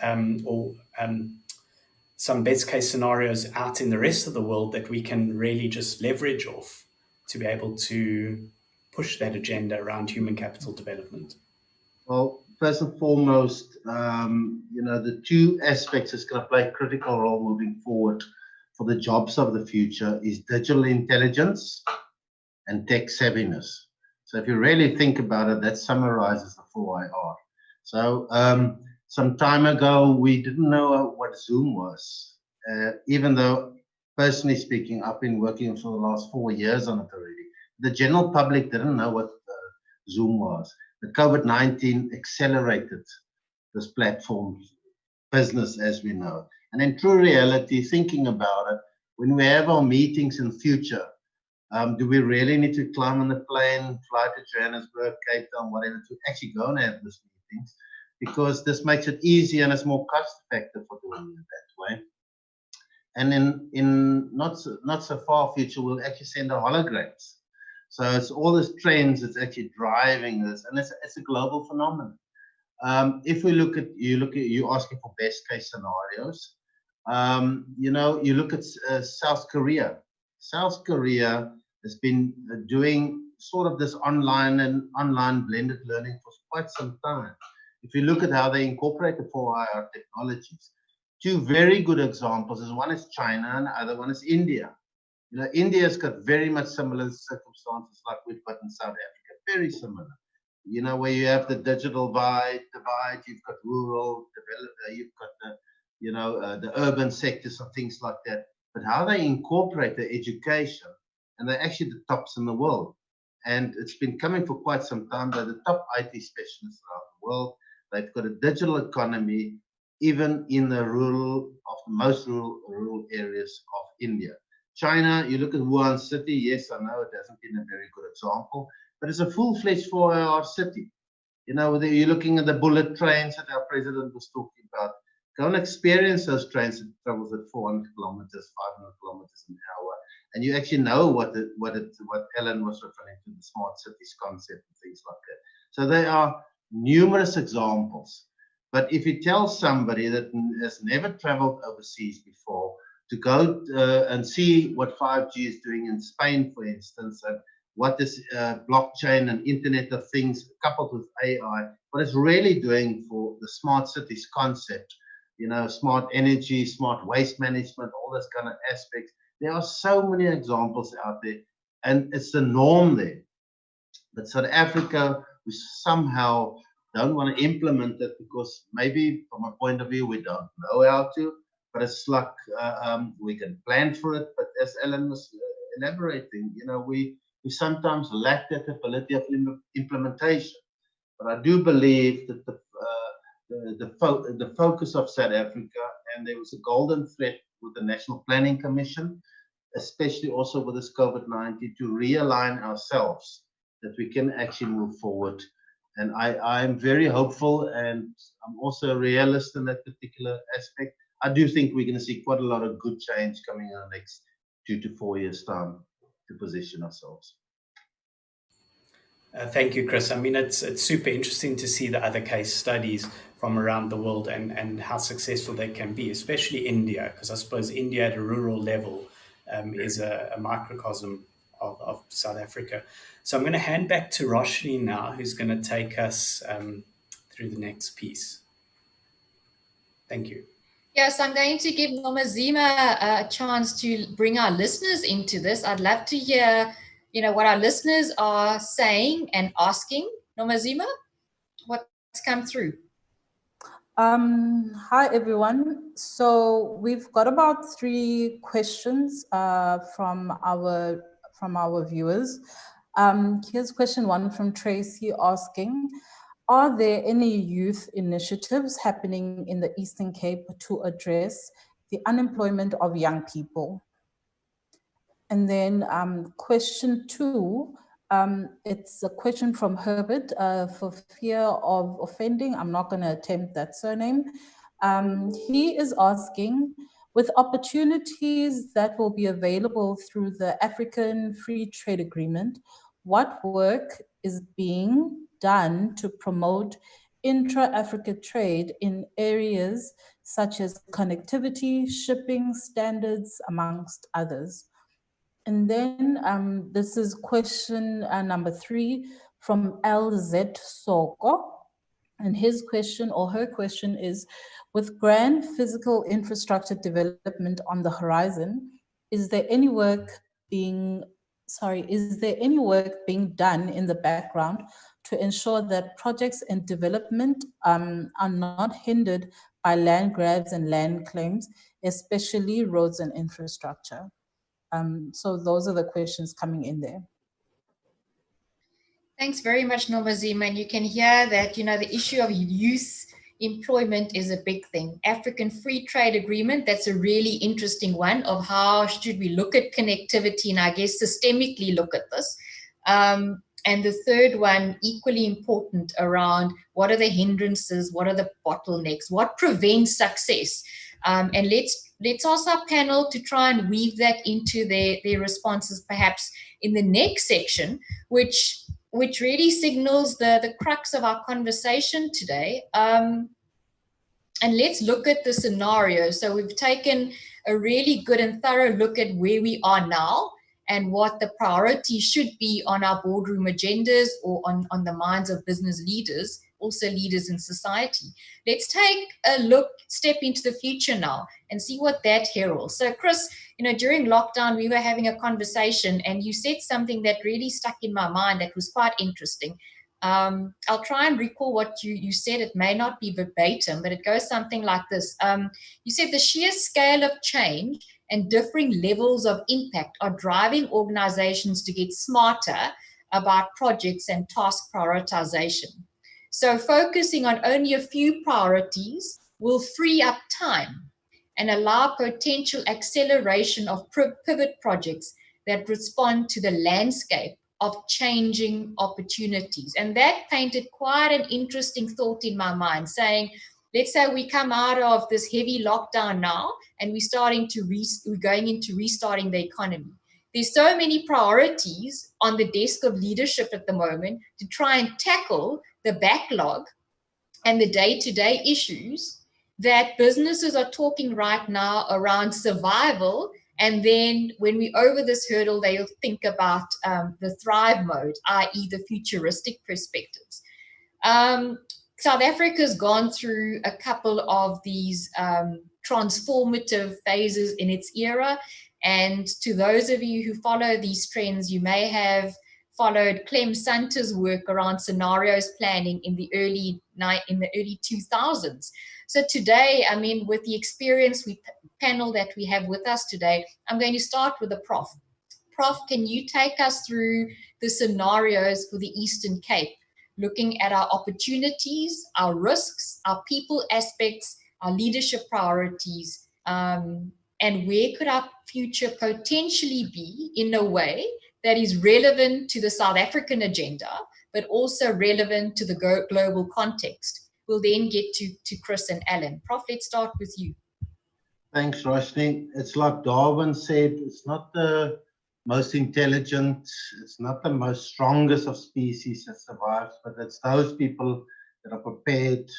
Speaker 2: some best case scenarios out in the rest of the world that we can really just leverage off to be able to push that agenda around human capital development?
Speaker 3: Well, first and foremost, the two aspects that's going to play a critical role moving forward for the jobs of the future is digital intelligence and tech savviness. So if you really think about it, that summarizes the 4IR. So some time ago, we didn't know what Zoom was, even though, personally speaking, I've been working for the last 4 years on it already. The general public didn't know what Zoom was. The COVID-19 accelerated this platform business as we know it. And in true reality, thinking about it, when we have our meetings in the future, do we really need to climb on the plane, fly to Johannesburg, Cape Town, whatever, to actually go and have these meetings? Because this makes it easier and it's more cost effective for doing it that way. And in not so far future, we'll actually send our holograms. So it's all these trends that's actually driving this, and it's a global phenomenon. If we look at you asking for best case scenarios, you look at South Korea. South Korea has been doing sort of this online blended learning for quite some time. If you look at how they incorporate the 4IR technologies, two very good examples is one is China and the other one is India. You know, India's got very much similar circumstances like we've got in South Africa, very similar. You know, where you have the digital divide, you've got rural, you've got the, you know, the urban sectors and things like that. But how they incorporate the education, and they're actually the tops in the world. And it's been coming for quite some time. They're the top IT specialists around the world. They've got a digital economy, even in the most rural areas of India. China, you look at Wuhan city. Yes, I know it hasn't been a very good example, but it's a full-fledged 4-hour city. You know, whether you're looking at the bullet trains that our president was talking about, go and experience those trains that travels at 400 kilometers, 500 kilometers an hour, and you actually know what Ellen was referring to, the smart cities concept and things like that. So there are numerous examples. But if you tell somebody that has never traveled overseas before to go and see what 5G is doing in Spain, for instance, and what is blockchain and Internet of Things coupled with AI, what it's really doing for the smart cities concept, you know, smart energy, smart waste management, all those kind of aspects. There are so many examples out there, and it's the norm there. But South Africa, we somehow don't want to implement it because maybe from a point of view, we don't know how to, but it's like we can plan for it. But as Ellen was elaborating, you know, we sometimes lack that ability of implementation. But I do believe that the focus of South Africa, and there was a golden thread with the National Planning Commission, especially also with this COVID-19, to realign ourselves that we can actually move forward. And I'm very hopeful, and I'm also a realist in that particular aspect. I do think we're going to see quite a lot of good change coming in the next 2 to 4 years' time to position ourselves.
Speaker 2: Thank you, Chris. I mean, it's super interesting to see the other case studies from around the world and how successful they can be, especially India, because I suppose India at a rural level is a microcosm of South Africa. So I'm going to hand back to Roshni now, who's going to take us through the next piece. Thank you.
Speaker 1: Yes, I'm going to give Nomazima a chance to bring our listeners into this. I'd love to hear, you know, what our listeners are saying and asking. Nomazima, what's come through?
Speaker 6: Hi, everyone. So we've got about 3 questions from our viewers. Here's question 1 from Tracy asking, are there any youth initiatives happening in the Eastern Cape to address the unemployment of young people? And then question 2, it's a question from Herbert for fear of offending. I'm not going to attempt that surname. He is asking, with opportunities that will be available through the African Free Trade Agreement, what work is being done to promote intra-Africa trade in areas such as connectivity, shipping standards, amongst others? And then this is question number 3 from LZ Soko. And his question or her question is, with grand physical infrastructure development on the horizon, is there any work being done in the background to ensure that projects and development are not hindered by land grabs and land claims, especially roads and infrastructure? So those are the questions coming in there.
Speaker 1: Thanks very much, Nomazima. And you can hear that, you know, the issue of youth employment is a big thing. African Free Trade Agreement, that's a really interesting one of how should we look at connectivity and I guess systemically look at this. And the third one, equally important, around what are the hindrances, what are the bottlenecks, what prevents success? And let's ask our panel to try and weave that into their responses, perhaps in the next section, which really signals the crux of our conversation today. And let's look at the scenario. So we've taken a really good and thorough look at where we are now and what the priority should be on our boardroom agendas or on the minds of business leaders also leaders in society. Let's take a step into the future now and see what that heralds. So Chris, during lockdown, we were having a conversation and you said something that really stuck in my mind that was quite interesting. I'll try and recall what you said. It may not be verbatim, but it goes something like this. You said the sheer scale of change and differing levels of impact are driving organizations to get smarter about projects and task prioritization. So focusing on only a few priorities will free up time and allow potential acceleration of pivot projects that respond to the landscape of changing opportunities. And that painted quite an interesting thought in my mind, saying, let's say we come out of this heavy lockdown now and we're going into restarting the economy. There's so many priorities on the desk of leadership at the moment to try and tackle the backlog and the day-to-day issues that businesses are talking right now around survival. And then when we're over this hurdle, they'll think about the thrive mode, i.e. the futuristic perspectives. South Africa's gone through a couple of these transformative phases in its era. And to those of you who follow these trends, you may have followed Clem Santer's work around scenarios planning in the early 2000s. So today, with the experience panel that we have with us today, I'm going to start with the Prof. Prof, can you take us through the scenarios for the Eastern Cape, looking at our opportunities, our risks, our people aspects, our leadership priorities, and where could our future potentially be in a way that is relevant to the South African agenda, but also relevant to the global context? We'll then get to Chris and Alan. Prof, let's start with you.
Speaker 3: Thanks, Roshni. It's like Darwin said, it's not the most intelligent, it's not the most strongest of species that survives, but it's those people that are prepared,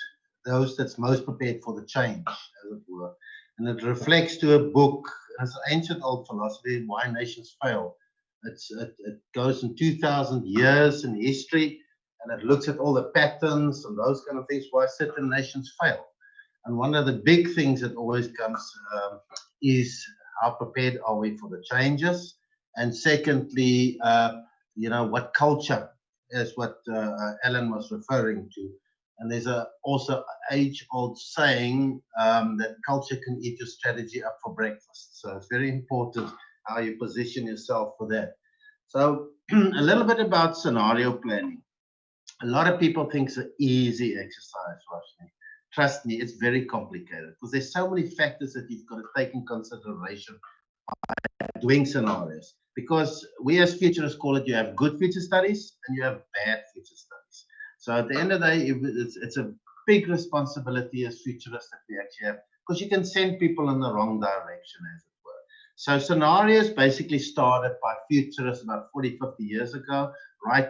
Speaker 3: those that's most prepared for the change, as it were. And it reflects to a book, it's an ancient old philosophy, Why Nations Fail. It goes in 2,000 years in history, and it looks at all the patterns and those kind of things, why certain nations fail. And one of the big things that always comes is how prepared are we for the changes? And secondly, what culture is what Alan was referring to. And there's also age-old saying that culture can eat your strategy up for breakfast. So it's very important how you position yourself for that. So a little bit about scenario planning. A lot of people think it's an easy exercise, Roshni. Trust me, it's very complicated because there's so many factors that you've got to take in consideration doing scenarios. Because we as futurists call it, you have good future studies and you have bad future studies. So at the end of the day, it's a big responsibility as futurists that we actually have, because you can send people in the wrong direction, as it were. So scenarios basically started by futurists about 40, 50 years ago, right?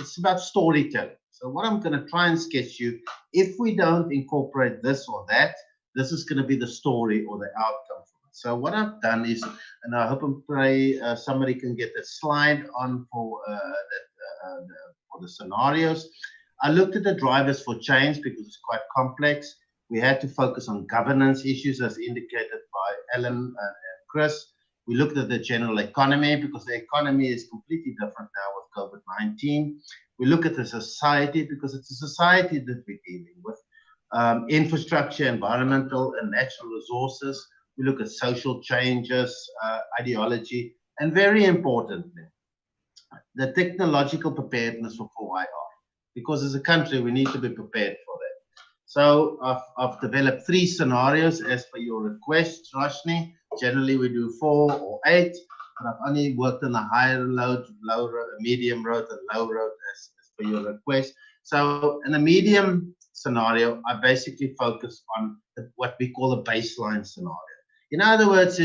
Speaker 3: It's about storytelling. So what I'm going to try and sketch you, if we don't incorporate this or that, this is going to be the story or the outcome. So what I've done is, and I hope and pray somebody can get the slide on for the scenarios. I looked at the drivers for change because it's quite complex. We had to focus on governance issues as indicated by Alan and Chris. We looked at the general economy because the economy is completely different now with COVID-19. We look at the society because it's a society that we're dealing with. Infrastructure, environmental and natural resources. We look at social changes, ideology, and very importantly, the technological preparedness for 4IR. Because as a country, we need to be prepared for that. So I've developed 3 scenarios as per your request, Roshni. Generally, we do 4 or 8, but I've only worked on the higher load, low road, medium road, and low road as per your request. So in the medium scenario, I basically focus on what we call a baseline scenario. In other words,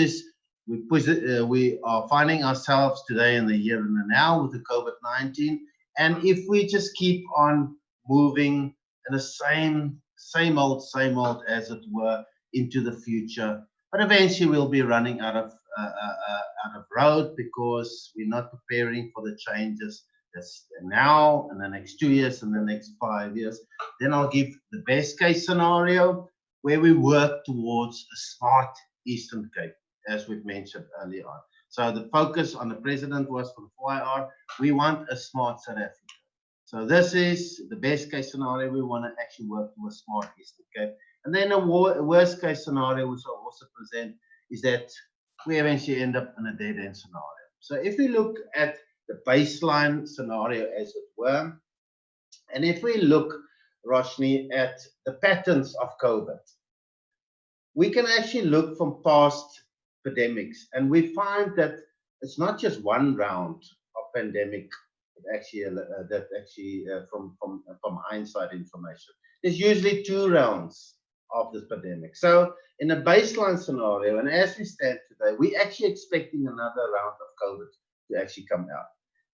Speaker 3: we are finding ourselves today in the here and the now with the COVID-19, and if we just keep on moving in the same old as it were into the future, but eventually we'll be running out of road because we're not preparing for the changes That's now, and the next 2 years, and the next 5 years. Then I'll give the best case scenario where we work towards a smart Eastern Cape, as we've mentioned earlier on. So the focus on the president was for the 4IR, we want a smart South Africa. So this is the best case scenario. We want to actually work towards smart Eastern Cape. And then a worst case scenario, which I'll also present, is that we eventually end up in a dead end scenario. So if we look at the baseline scenario, as it were, and if we look, Roshni, at the patterns of COVID, we can actually look from past pandemics, and we find that it's not just one round of pandemic from hindsight information. There's usually 2 rounds of this pandemic. So in a baseline scenario, and as we stand today, we're actually expecting another round of COVID to actually come out.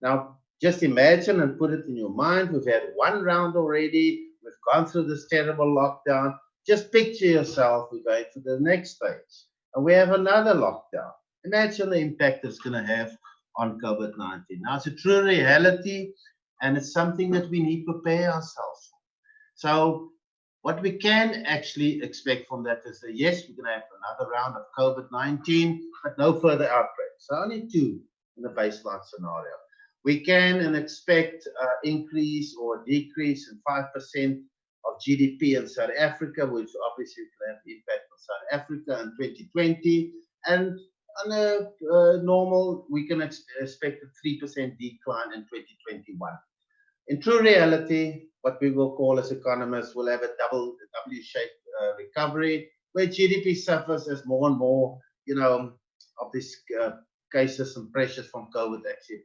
Speaker 3: Now, just imagine and put it in your mind, we've had 1 round already, we've gone through this terrible lockdown. Just picture yourself, we're going to the next stage, and we have another lockdown. Imagine the impact it's going to have on COVID-19. Now, it's a true reality, and it's something that we need to prepare ourselves for. So what we can actually expect from that is that, yes, we're going to have another round of COVID-19, but no further outbreaks. So only 2 in the baseline scenario. We can expect increase or decrease in 5% of GDP in South Africa, which obviously will have impact on South Africa in 2020. And on a normal, we can expect a 3% decline in 2021. In true reality, what we will call as economists will have a W-shaped recovery, where GDP suffers as more and more, of these cases and pressures from COVID actually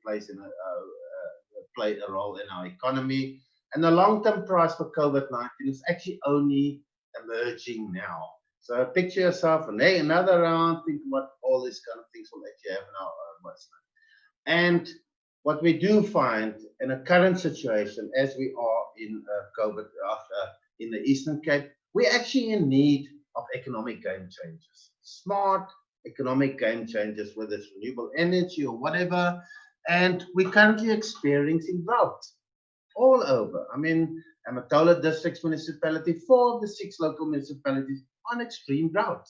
Speaker 3: play a role in our economy. And the long-term price for COVID-19 is actually only emerging now. So picture yourself another round, think what all these kind of things will actually have in our investment. And what we do find in a current situation, as we are in COVID, in the Eastern Cape, we're actually in need of economic game changers, smart economic game changers, whether it's renewable energy or whatever. And we're currently experiencing drought all over. I mean, Amatola District's municipality, 4 of the 6 local municipalities on extreme drought.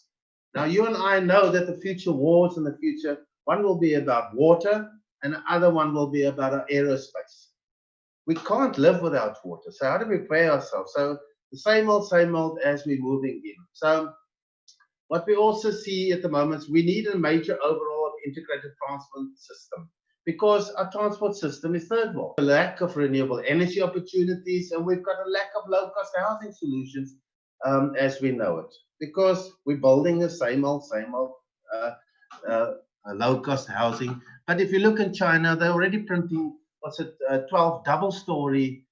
Speaker 3: Now, you and I know that the future wars in the future, one will be about water and the other one will be about our aerospace. We can't live without water. So how do we prepare ourselves? So the same old as we're moving in. So what we also see at the moment is we need a major overhaul of integrated transport system, because our transport system is third world. A lack of renewable energy opportunities, and we've got a lack of low-cost housing solutions as we know it, because we're building the same old low-cost housing. But if you look in China, they're already printing, 12 double-story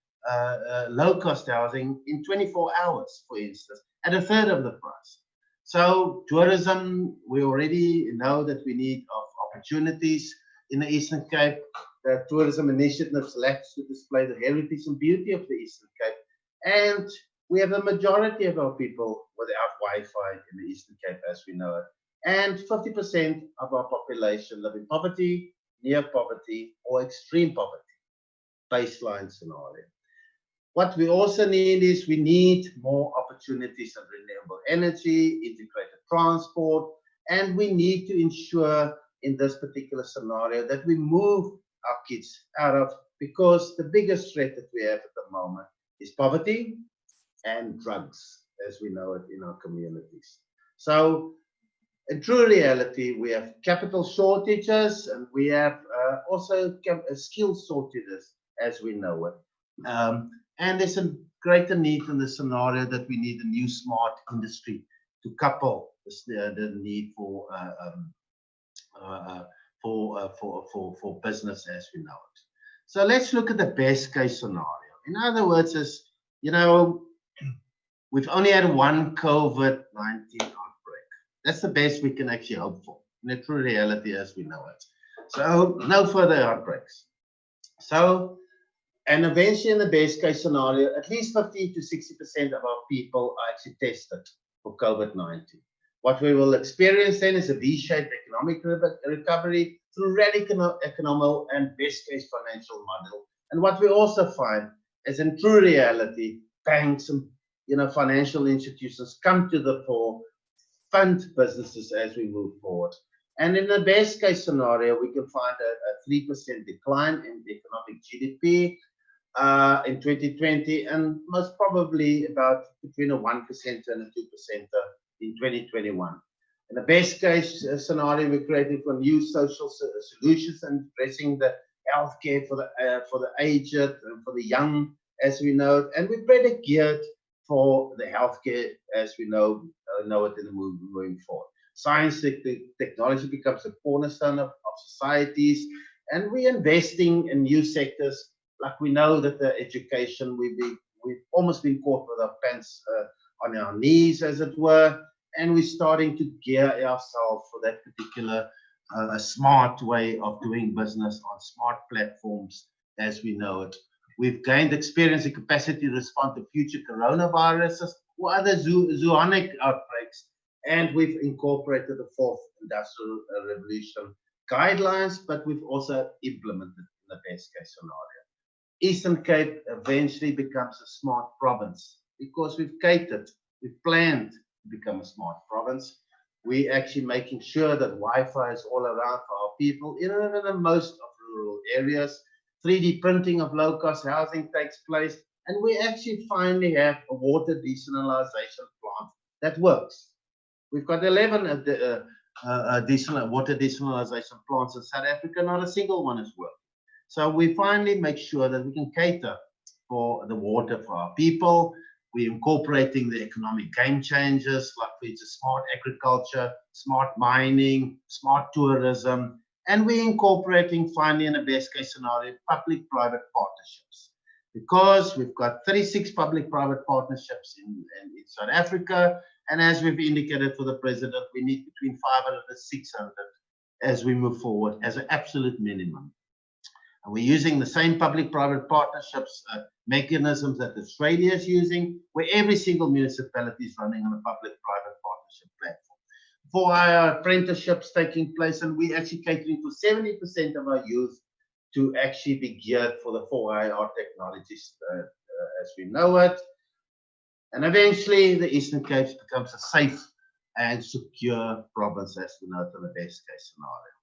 Speaker 3: low-cost housing in 24 hours, for instance, at a third of the price. So tourism, we already know that we need opportunities in the Eastern Cape. The tourism initiatives lacks to display the heritage and beauty of the Eastern Cape. And we have a majority of our people without Wi-Fi in the Eastern Cape, as we know it. And 50% of our population live in poverty, near poverty, or extreme poverty. Baseline scenario. What we also need is we need more opportunities of renewable energy, integrated transport, and we need to ensure in this particular scenario that we move our kids out of, because the biggest threat that we have at the moment is poverty and drugs, as we know it in our communities. So in true reality, we have capital shortages, and we have also skill shortages, as we know it. And there's a greater need in the scenario that we need a new smart industry to couple the need for business as we know it. So let's look at the best case scenario. In other words, we've only had 1 COVID-19 outbreak. That's the best we can actually hope for in the true reality as we know it. So no further outbreaks. And eventually in the best case scenario, at least 50 to 60% of our people are actually tested for COVID-19. What we will experience then is a V-shaped economic recovery through radical economic and best case financial model And what we also find is, in true reality, banks and financial institutions come to the fore, fund businesses as we move forward. And in the best case scenario, we can find a 3% decline in the economic GDP in 2020, and most probably about between a 1% and a 2% in 2021. In the best case scenario, we're creating for new social solutions and addressing the healthcare for the aged and for the young, as we know it, and we're better geared for the healthcare as we know it in the moving forward. Science, technology becomes a cornerstone of societies, and we're investing in new sectors. Like we know that the education, we've almost been caught with our pants on our knees, as it were, and we're starting to gear ourselves for that particular smart way of doing business on smart platforms as we know it. We've gained experience and capacity to respond to future coronaviruses or other zoonotic outbreaks, and we've incorporated the fourth industrial revolution guidelines, but we've also implemented in the best case scenario. Eastern Cape eventually becomes a smart province because we've catered, we've planned to become a smart province. We're actually making sure that Wi-Fi is all around for our people, even in most of rural areas. 3D printing of low-cost housing takes place, and we actually finally have a water desalination plant that works. We've got 11 water desalination plants in South Africa, not a single one is working. So we finally make sure that we can cater for the water for our people. We're incorporating the economic game changers, like smart agriculture, smart mining, smart tourism, and we're incorporating finally in a best case scenario, public-private partnerships. Because we've got 36 public-private partnerships in South Africa, and as we've indicated for the president, we need between 500 and 600 as we move forward as an absolute minimum. And we're using the same public-private partnerships mechanisms that Australia is using, where every single municipality is running on a public-private partnership platform. 4-hour apprenticeships taking place, and we're actually catering for 70% of our youth to actually be geared for the 4-hour technologies as we know it. And eventually, the Eastern Cape becomes a safe and secure province as we know it in the best case scenario.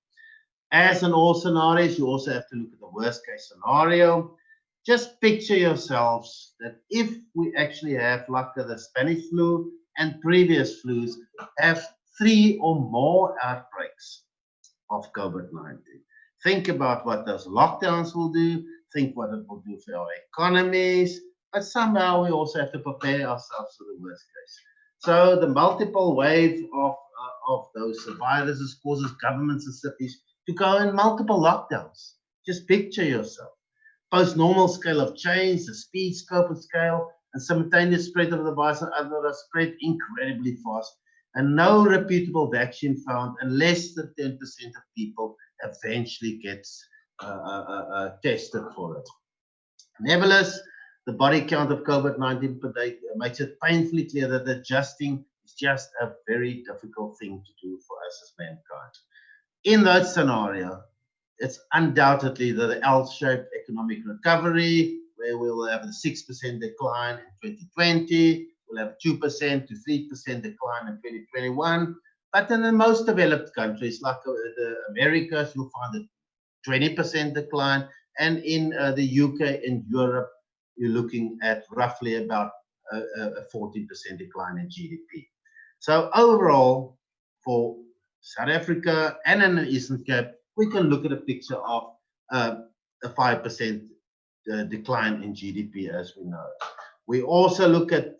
Speaker 3: As in all scenarios, you also have to look at the worst case scenario. Just picture yourselves that if we actually have, like the Spanish flu and previous flus, have 3 or more outbreaks of COVID-19. Think about what those lockdowns will do. Think what it will do for our economies. But somehow we also have to prepare ourselves for the worst case. So the multiple wave of those viruses causes governments and cities to go in multiple lockdowns. Just picture yourself. Post-normal scale of change, the speed, scope, and scale, and simultaneous spread of the virus and others spread incredibly fast. And no reputable vaccine found, and less than 10% of people eventually gets tested for it. Nevertheless, the body count of COVID-19 per day makes it painfully clear that adjusting is just a very difficult thing to do for us as mankind. In that scenario, it's undoubtedly the L-shaped economic recovery, where we will have a 6% decline in 2020, we'll have 2% to 3% decline in 2021. But in the most developed countries, like the Americas, you'll find a 20% decline. And in the UK and Europe, you're looking at roughly about a 14% decline in GDP. So overall, for South Africa and in the Eastern Cape, we can look at a picture of a 5% decline in GDP as we know it. We also look at,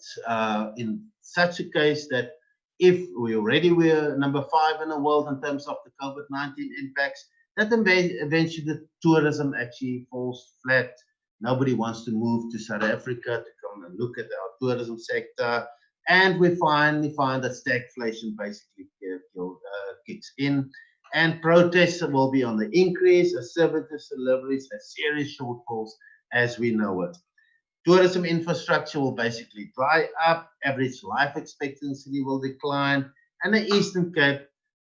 Speaker 3: in such a case, that if we're number 5 in the world in terms of the COVID-19 impacts, that eventually the tourism actually falls flat. Nobody wants to move to South Africa to come and look at our tourism sector. And we finally find that stagflation basically kicks in. And protests will be on the increase as service deliveries have serious shortfalls as we know it. Tourism infrastructure will basically dry up, average life expectancy will decline, and the Eastern Cape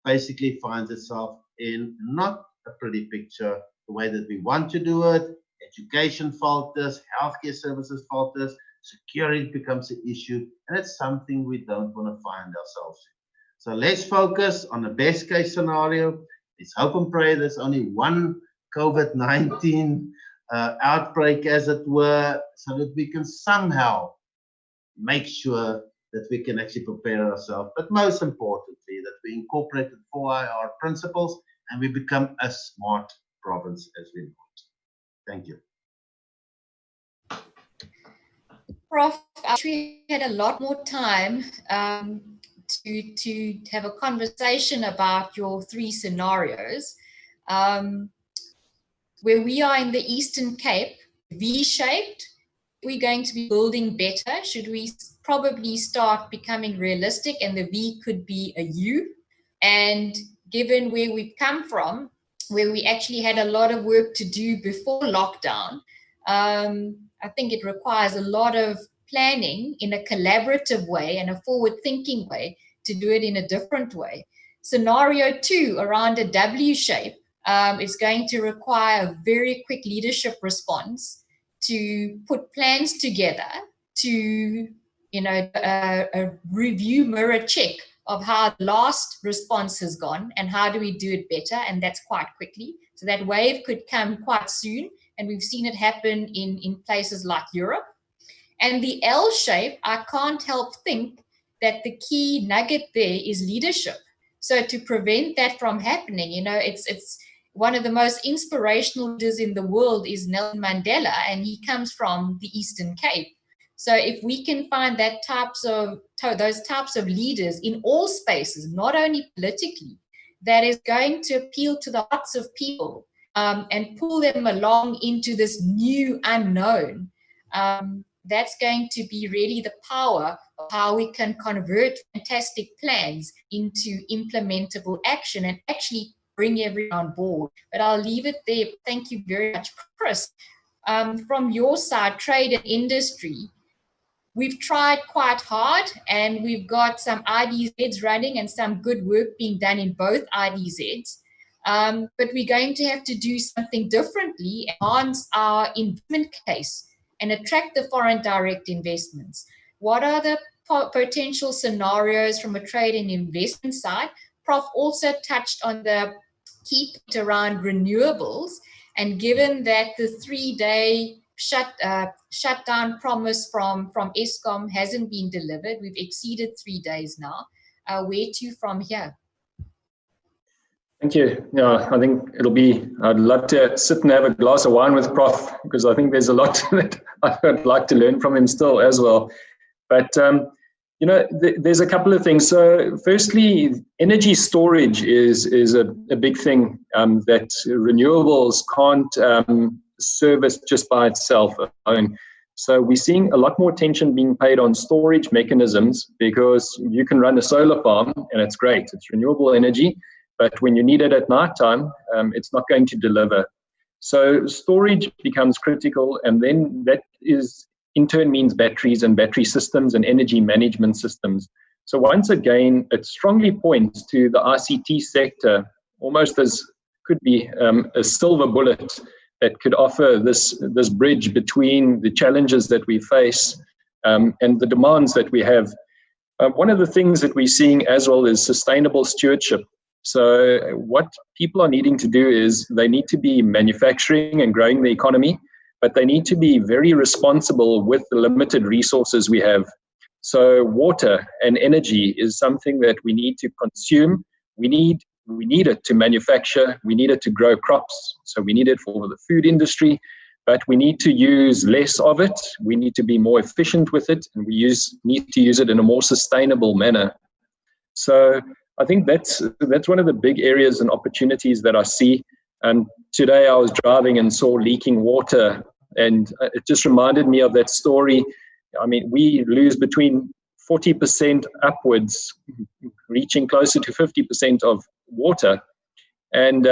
Speaker 3: basically finds itself in not a pretty picture the way that we want to do it, education falters, healthcare services falters, security becomes an issue, and it's something we don't want to find ourselves in. So let's focus on the best case scenario. Let's hope and pray there's only one COVID-19 outbreak, as it were, so that we can somehow make sure that we can actually prepare ourselves, but most importantly, that we incorporate the 4IR principles and we become a smart province as we know it. Thank you.
Speaker 1: Prof, I wish we had a lot more time to have a conversation about your three scenarios. Where we are in the Eastern Cape, V-shaped, we're going to be building better. Should we probably start becoming realistic, and the V could be a U? And given where we've come from, where we actually had a lot of work to do before lockdown, I think it requires a lot of planning in a collaborative way and a forward-thinking way to do it in a different way. Scenario 2, around a W shape, is going to require a very quick leadership response to put plans together to, a review mirror check of how the last response has gone and how do we do it better, and that's quite quickly. So that wave could come quite soon, and we've seen it happen in places like Europe. And the L shape, I can't help think that the key nugget there is leadership. So to prevent that from happening, it's one of the most inspirational leaders in the world is Nelson Mandela, and he comes from the Eastern Cape. So if we can find those types of leaders in all spaces, not only politically, that is going to appeal to the hearts of people and pull them along into this new unknown, that's going to be really the power of how we can convert fantastic plans into implementable action and actually bring everyone on board. But I'll leave it there. Thank you very much, Chris. From your side, trade and industry, we've tried quite hard, and we've got some IDZs running and some good work being done in both IDZs. But we're going to have to do something differently, enhance our investment case and attract the foreign direct investments. What are the potential scenarios from a trade and investment side? Prof also touched on the key point around renewables, and given that the 3-day shutdown promise from Eskom hasn't been delivered, we've exceeded 3 days now. Where to from here?
Speaker 4: Thank you. Yeah, I think I'd love to sit and have a glass of wine with Prof, because I think there's a lot that I'd like to learn from him still as well. But, there's a couple of things. So firstly, energy storage is a big thing that renewables can't service just by itself alone. So we're seeing a lot more attention being paid on storage mechanisms, because you can run a solar farm and it's great. It's renewable energy. But when you need it at nighttime, it's not going to deliver. So storage becomes critical, and then that in turn means batteries and battery systems and energy management systems. So once again, it strongly points to the ICT sector almost as could be a silver bullet that could offer this bridge between the challenges that we face and the demands that we have. One of the things that we're seeing as well is sustainable stewardship. So what people are needing to do is they need to be manufacturing and growing the economy, but they need to be very responsible with the limited resources we have. So water and energy is something that we need to consume. We need it to manufacture. We need it to grow crops. So we need it for the food industry, but we need to use less of it. We need to be more efficient with it, and we need to use it in a more sustainable manner. So I think that's one of the big areas and opportunities that I see. And today I was driving and saw leaking water, and it just reminded me of that story. I mean, we lose between 40% upwards, reaching closer to 50% of water. And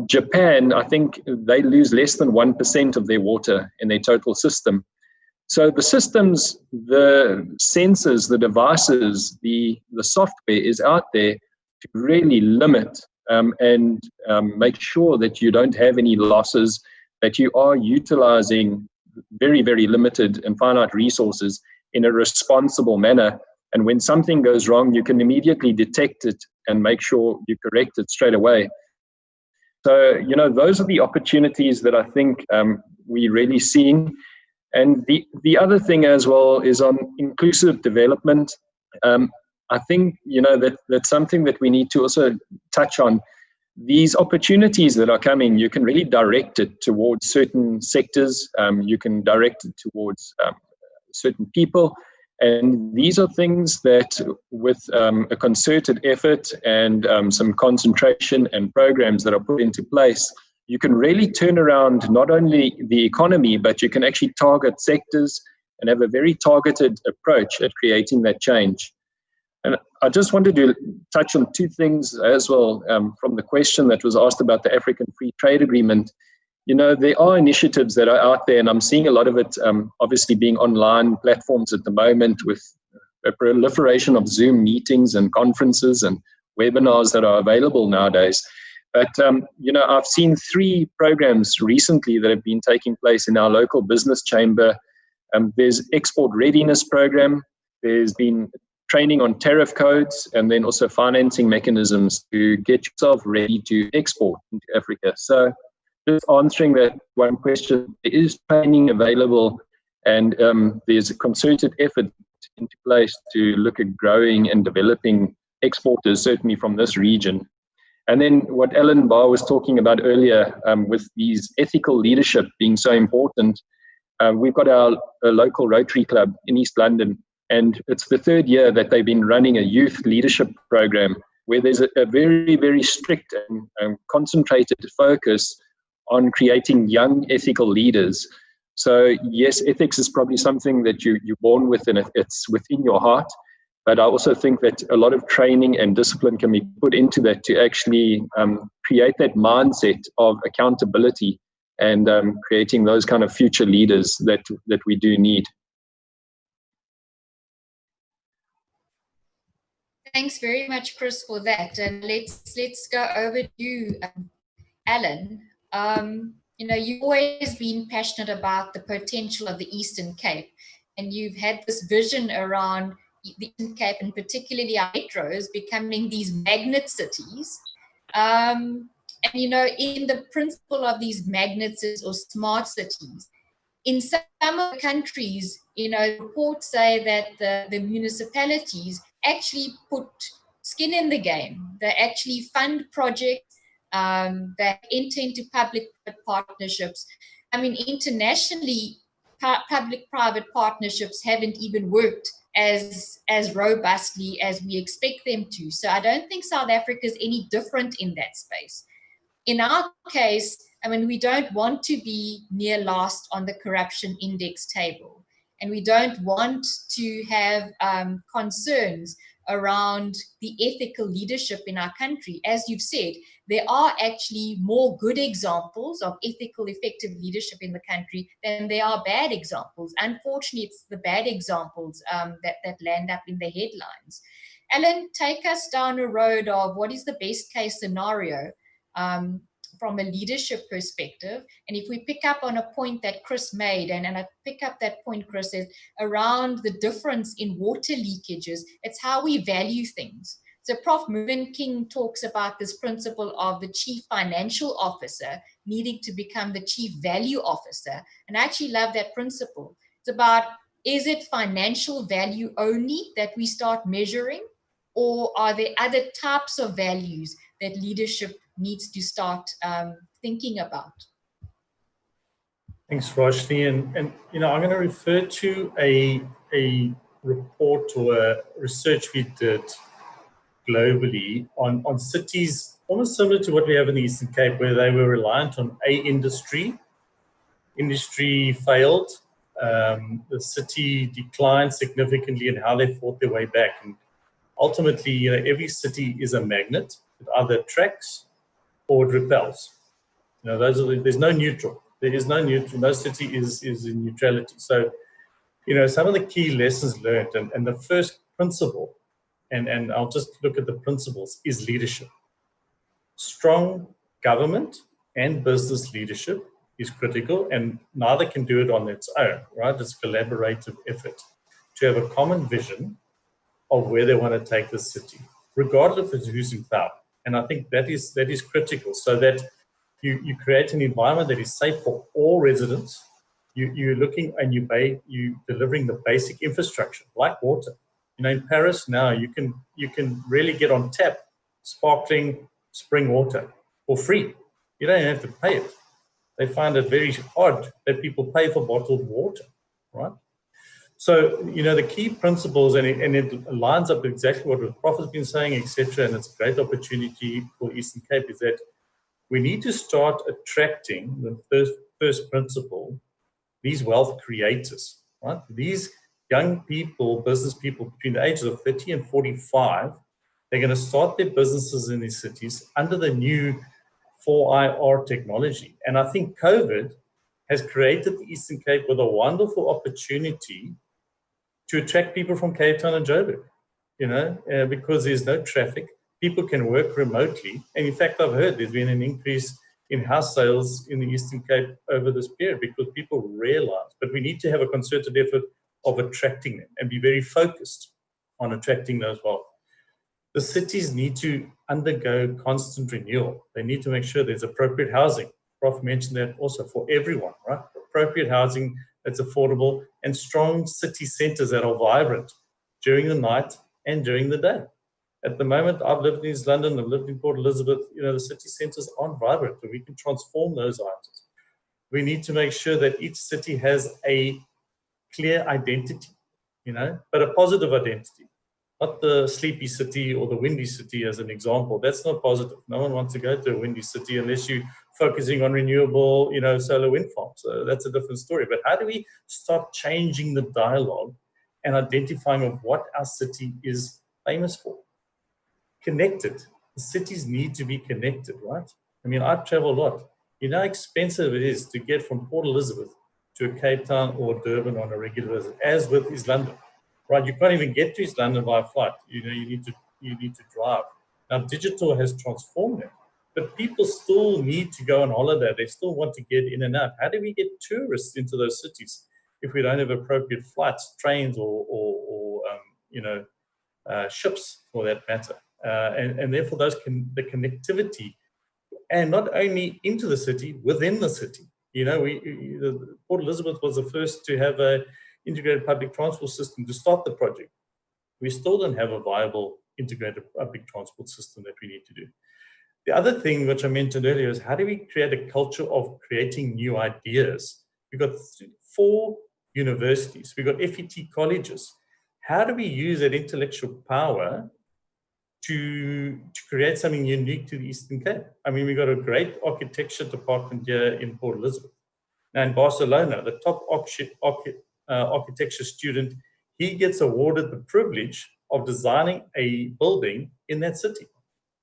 Speaker 4: Japan, I think they lose less than 1% of their water in their total system. So the systems, the sensors, the devices, the software is out there to really limit and make sure that you don't have any losses, that you are utilizing very, very limited and finite resources in a responsible manner. And when something goes wrong, you can immediately detect it and make sure you correct it straight away. So, those are the opportunities that I think we're really seeing. And the other thing as well is on inclusive development. I think, that's something that we need to also touch on. These opportunities that are coming, you can really direct it towards certain sectors. You can direct it towards certain people. And these are things that with a concerted effort and some concentration and programs that are put into place, you can really turn around not only the economy, but you can actually target sectors and have a very targeted approach at creating that change. And I just wanted to touch on two things as well from the question that was asked about the African Free Trade Agreement. There are initiatives that are out there, and I'm seeing a lot of it obviously being online platforms at the moment with a proliferation of Zoom meetings and conferences and webinars that are available nowadays. But, I've seen 3 programs recently that have been taking place in our local business chamber. There's export readiness program. There's been training on tariff codes, and then also financing mechanisms to get yourself ready to export into Africa. So just answering that one question, there is training available, and there's a concerted effort into place to look at growing and developing exporters, certainly from this region. And then what Alan Barr was talking about earlier with these ethical leadership being so important, we've got our local Rotary Club in East London, and it's the 3rd year that they've been running a youth leadership program where there's a very, very strict and concentrated focus on creating young ethical leaders. So yes, ethics is probably something that you're born with and it's within your heart. But I also think that a lot of training and discipline can be put into that to actually create that mindset of accountability and creating those kind of future leaders that we do need.
Speaker 1: Thanks very much, Chris, for that. And let's go over to you, Alan. You've always been passionate about the potential of the Eastern Cape, and you've had this vision around the Eastern Cape, and particularly our metros, becoming these magnet cities. And, in the principle of these magnet cities or smart cities, in some of the countries, reports say that the municipalities actually put skin in the game. They actually fund projects that enter into public-private partnerships. I mean, internationally, public-private partnerships haven't even worked as robustly as we expect them to. So I don't think South Africa is any different in that space. In our case, we don't want to be near last on the corruption index table. And we don't want to have concerns around the ethical leadership in our country. As you've said, there are actually more good examples of ethical, effective leadership in the country than there are bad examples. Unfortunately, it's the bad examples that land up in the headlines. Alan, take us down a road of what is the best case scenario from a leadership perspective. And if we pick up on a point that Chris made, and I pick up that point, Chris, is around the difference in water leakages, it's how we value things. So Prof. Mervyn King talks about this principle of the chief financial officer needing to become the chief value officer. And I actually love that principle. It's about, is it financial value only that we start measuring? Or are there other types of values that leadership needs to start thinking about?
Speaker 5: Thanks, Roshni. And I'm going to refer to a report or a research we did globally on cities almost similar to what we have in the Eastern Cape, where they were reliant on a industry. Industry failed. The city declined significantly in how they fought their way back. And ultimately, every city is a magnet. It either attracts or it repels. There's no neutral. There is no neutral. No city is in neutrality. So, some of the key lessons learned, and the first principle, and I'll just look at the principles, is leadership. Strong government and business leadership is critical, and neither can do it on its own, right? It's collaborative effort to have a common vision of where they want to take the city, regardless of who's in power. And I think that is critical, so that you create an environment that is safe for all residents. You're looking and you delivering the basic infrastructure like water. You know, in Paris now, you can really get on tap sparkling spring water for free. You don't have to pay it. They find it very odd that people pay for bottled water, right? So, you know, the key principles, and it lines up exactly what the Prof has been saying, etc., and it's a great opportunity for Eastern Cape, is that we need to start attracting, the first principle, these wealth creators, right? These young people, business people between the ages of 30 and 45, they're going to start their businesses in these cities under the new 4IR technology. And I think COVID has created the Eastern Cape with a wonderful opportunity to attract people from Cape Town and Joburg, you know, because there's no traffic. People can work remotely. And in fact, I've heard there's been an increase in house sales in the Eastern Cape over this period because people realize, but we need to have a concerted effort of attracting them and be very focused on attracting those wealth. The cities need to undergo constant renewal. They need to make sure there's appropriate housing. Prof mentioned that also for everyone, right? Appropriate housing that's affordable and strong city centers that are vibrant during the night and during the day. At the moment, I've lived in East London, I've lived in Port Elizabeth, you know, the city centers aren't vibrant, and we can transform those items. We need to make sure that each city has a clear identity, you know, but a positive identity. Not the sleepy city or the windy city as an example. That's not positive. No one wants to go to a windy city unless you're focusing on renewable, you know, solar wind farms. So that's a different story. But how do we start changing the dialogue and identifying of what our city is famous for? Connected. The cities need to be connected, right? I mean, I travel a lot. You know how expensive it is to get from Port Elizabeth to a Cape Town or Durban on a regular visit, as with East London. Right, you can't even get to East London by flight. You know, you need to drive. Now, digital has transformed it, but people still need to go on holiday. They still want to get in and out. How do we get tourists into those cities if we don't have appropriate flights, trains, or ships for that matter? And therefore, the connectivity, and not only into the city, within the city. You know, Port Elizabeth was the first to have a integrated public transport system to start the project. We still don't have a viable integrated public transport system that we need to do. The other thing which I mentioned earlier is how do we create a culture of creating new ideas? We've got 4 universities, we've got FET colleges. How do we use that intellectual power to create something unique to the Eastern Cape? I mean, we've got a great architecture department here in Port Elizabeth. Now in Barcelona, the top architecture student, he gets awarded the privilege of designing a building in that city.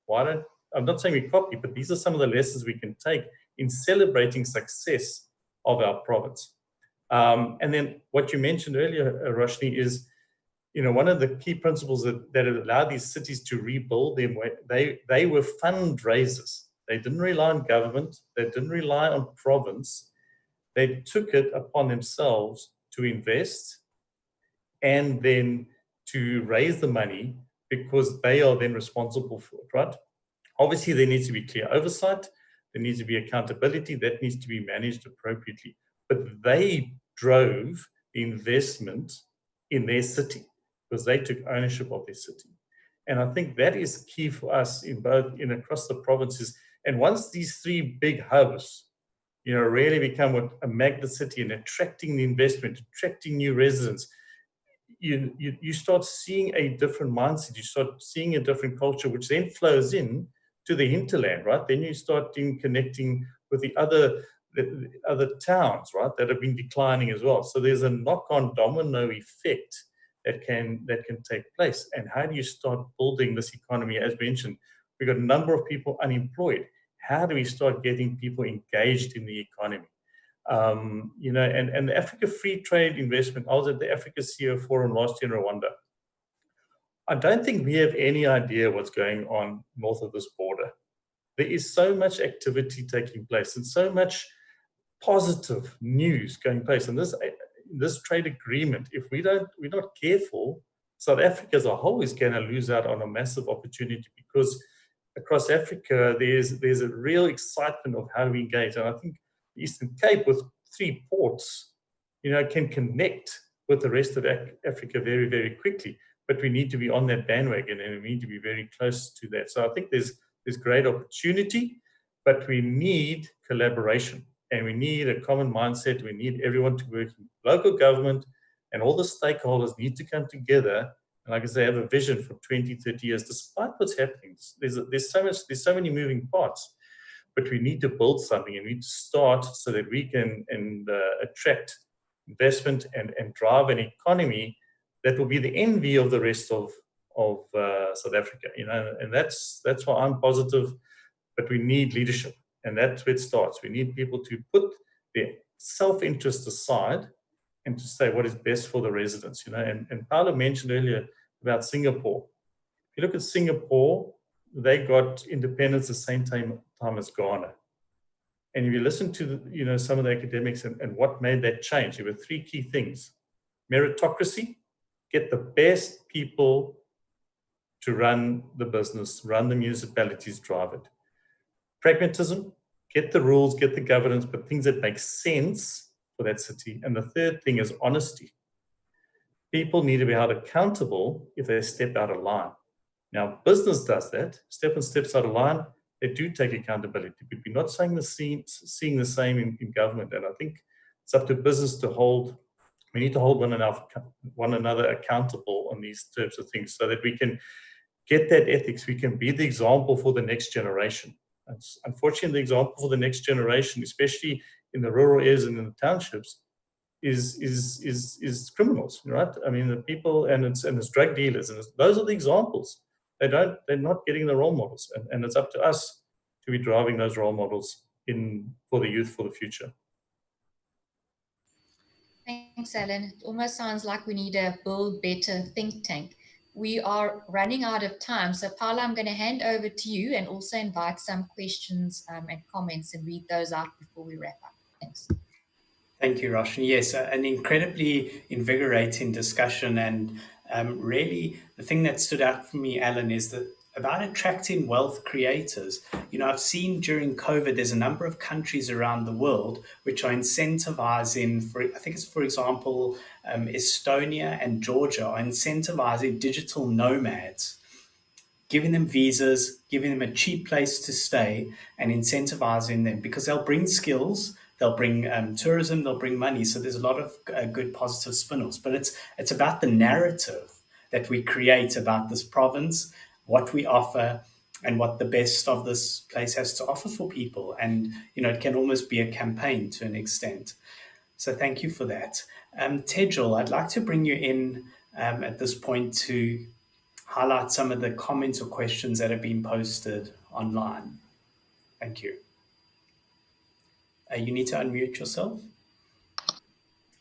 Speaker 5: I'm not saying we copy, but these are some of the lessons we can take in celebrating success of our province. And then what you mentioned earlier, Roshni, is, you know, one of the key principles that allowed these cities to rebuild them, they were fundraisers. They didn't rely on government. They didn't rely on province. They took it upon themselves to invest and then to raise the money because they are then responsible for it, right? Obviously, there needs to be clear oversight. There needs to be accountability. That needs to be managed appropriately. But they drove the investment in their city because they took ownership of their city. And I think that is key for us across the provinces. And once these 3 big hubs, you know, really become a magnet city and attracting the investment, attracting new residents, you start seeing a different mindset. You start seeing a different culture, which then flows in to the hinterland, right? Then you start connecting with the other towns, right, that have been declining as well. So there's a knock-on domino effect that can take place. And how do you start building this economy? As mentioned, we've got a number of people unemployed. How do we start getting people engaged in the economy? You know, and the Africa Free Trade Investment, I was at the Africa CEO Forum last year in Rwanda. I don't think we have any idea what's going on north of this border. There is so much activity taking place and so much positive news going place. And this trade agreement, if we're not careful, South Africa as a whole is going to lose out on a massive opportunity, because across Africa there's a real excitement of how do we engage. And I think the Eastern Cape, with 3 ports, can connect with the rest of Africa very, very quickly. But we need to be on that bandwagon, and we need to be very close to that. So I think there's great opportunity, but we need collaboration, and we need a common mindset. We need everyone to work in local government, and all the stakeholders need to come together. And like I say, have a vision for 20, 30 years, despite what's happening. There's so many moving parts, but we need to build something, and we need to start so that we can attract investment and drive an economy that will be the envy of the rest of South Africa. And that's why I'm positive. But we need leadership, and that's where it starts. We need people to put their self-interest aside and to say what is best for the residents. And Paolo mentioned earlier about Singapore. If you look at Singapore, they got independence the same time as Ghana. And if you listen to some of the academics and what made that change, there were 3 key things: meritocracy, get the best people to run the business, run the municipalities, drive it; pragmatism, get the rules, get the governance, but things that make sense for that city; and the 3rd thing is honesty. People need to be held accountable if they step out of line. Now, business does that. Steps out of line, they do take accountability, but we're not seeing the same in government. And I think it's up to business to hold. We need to hold one another accountable on these types of things, so that we can get that ethics. We can be the example for the next generation. Unfortunately, the example for the next generation, especially in the rural areas and in the townships, is criminals, right? I mean, the people, and it's drug dealers, and those are the examples. They're not getting the role models, and it's up to us to be driving those role models for the youth for the future.
Speaker 1: Thanks, Alan. It almost sounds like we need a build better think tank. We are running out of time. So Paolo, I'm going to hand over to you and also invite some questions and comments and read those out before we wrap up. Thanks.
Speaker 2: Thank you, Roshni. Yes, an incredibly invigorating discussion. And really, the thing that stood out for me, Alan, is that about attracting wealth creators. I've seen during COVID, there's a number of countries around the world which are incentivizing, for example, Estonia and Georgia are incentivizing digital nomads, giving them visas, giving them a cheap place to stay, and incentivizing them, because they'll bring skills, they'll bring tourism, they'll bring money. So there's a lot of good positive spin-offs. But it's about the narrative that we create about this province, what we offer, and what the best of this place has to offer for people. And, it can almost be a campaign to an extent. So thank you for that. Tejal, I'd like to bring you in at this point to highlight some of the comments or questions that have been posted online. Thank you. You need to unmute yourself.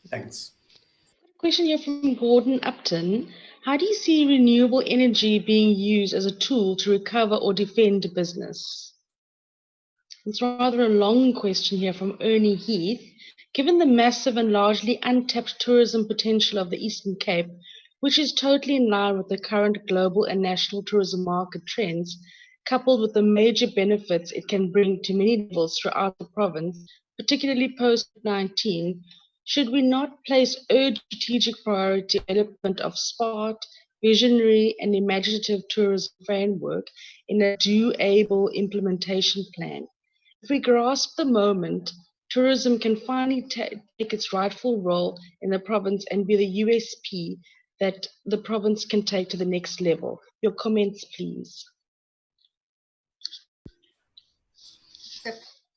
Speaker 2: Thanks.
Speaker 7: Question here from Gordon Upton. How do you see renewable energy being used as a tool to recover or defend business? It's rather a long question here from Ernie Heath. Given the massive and largely untapped tourism potential of the Eastern Cape, which is totally in line with the current global and national tourism market trends, coupled with the major benefits it can bring to many levels throughout the province, particularly post-19, should we not place urgent strategic priority development of smart, visionary, and imaginative tourism framework in a doable implementation plan? If we grasp the moment, tourism can finally take its rightful role in the province and be the USP that the province can take to the next level. Your comments, please.
Speaker 1: So,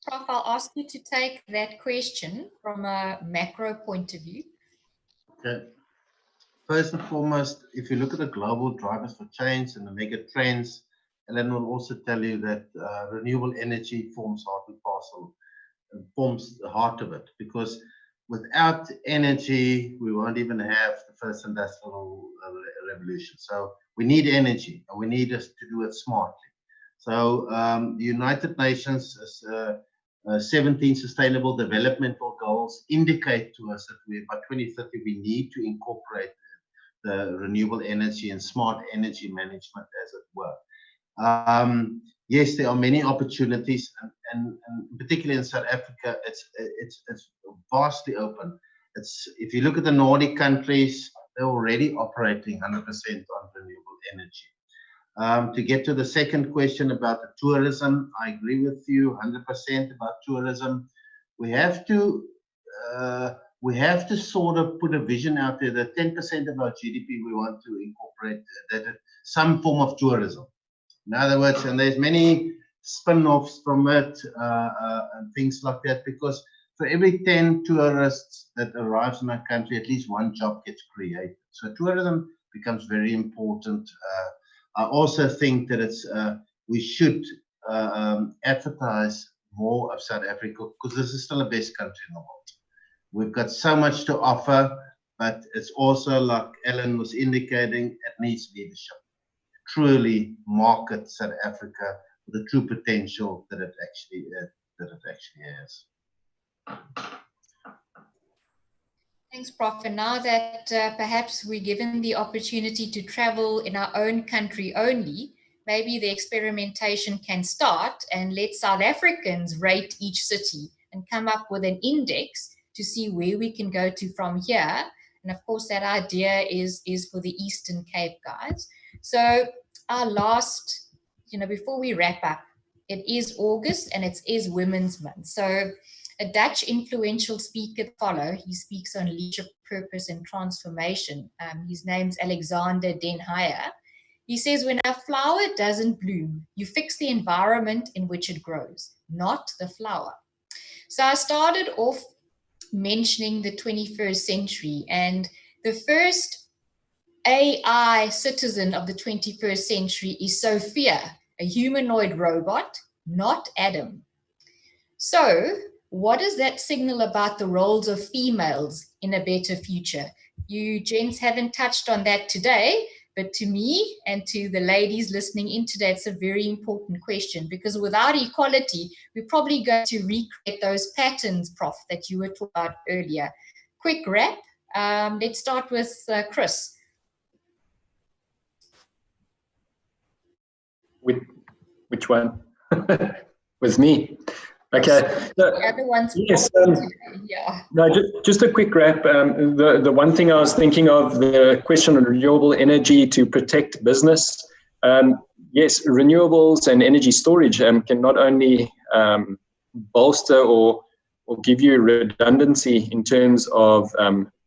Speaker 1: Prof, I'll ask you to take that question from a macro point of view.
Speaker 3: Okay. First and foremost, if you look at the global drivers for change and the mega trends, Ellen will also tell you that renewable energy forms part and parcel, and forms the heart of it, because without energy, we won't even have the first industrial revolution. So we need energy, and we need us to do it smartly. So the United Nations has 17 Sustainable Developmental Goals indicate to us that by 2030 we need to incorporate the renewable energy and smart energy management, as it were. Yes, there are many opportunities, and particularly in South Africa, it's vastly open. If you look at the Nordic countries, they're already operating 100% on renewable energy. To get to the second question about the tourism, I agree with you 100% about tourism. We have to sort of put a vision out there that 10% of our GDP we want to incorporate some form of tourism. In other words, and there's many spin-offs from it and things like that, because for every 10 tourists that arrives in our country, at least one job gets created. So tourism becomes very important. I also think that we should advertise more of South Africa, because this is still the best country in the world. We've got so much to offer, but it's also, like Ellen was indicating, it needs leadership. Truly market South Africa with the true potential that it actually has.
Speaker 1: Thanks, Prof. And now that perhaps we're given the opportunity to travel in our own country only, maybe the experimentation can start and let South Africans rate each city and come up with an index to see where we can go to from here. And of course, that idea is for the Eastern Cape, guys. So our last, before we wrap up, it is August and it is Women's Month. So a Dutch influential speaker, Paolo, he speaks on leadership, purpose, and transformation. His name's Alexander Den Heyer. He says, when a flower doesn't bloom, you fix the environment in which it grows, not the flower. So I started off mentioning the 21st century, and the first AI citizen of the 21st century is Sophia, a humanoid robot, not Adam. So what does that signal about the roles of females in a better future? You gents haven't touched on that today, but to me and to the ladies listening in today, it's a very important question, because without equality, we're probably going to recreate those patterns, Prof, that you were talking about earlier. Quick wrap. Let's start with Chris.
Speaker 4: Which one? With me. Okay.
Speaker 1: The other one's
Speaker 4: yes.
Speaker 1: Yeah.
Speaker 4: No, just a quick wrap. The one thing I was thinking of, the question on renewable energy to protect business. Yes, renewables and energy storage can not only bolster or give you redundancy in terms of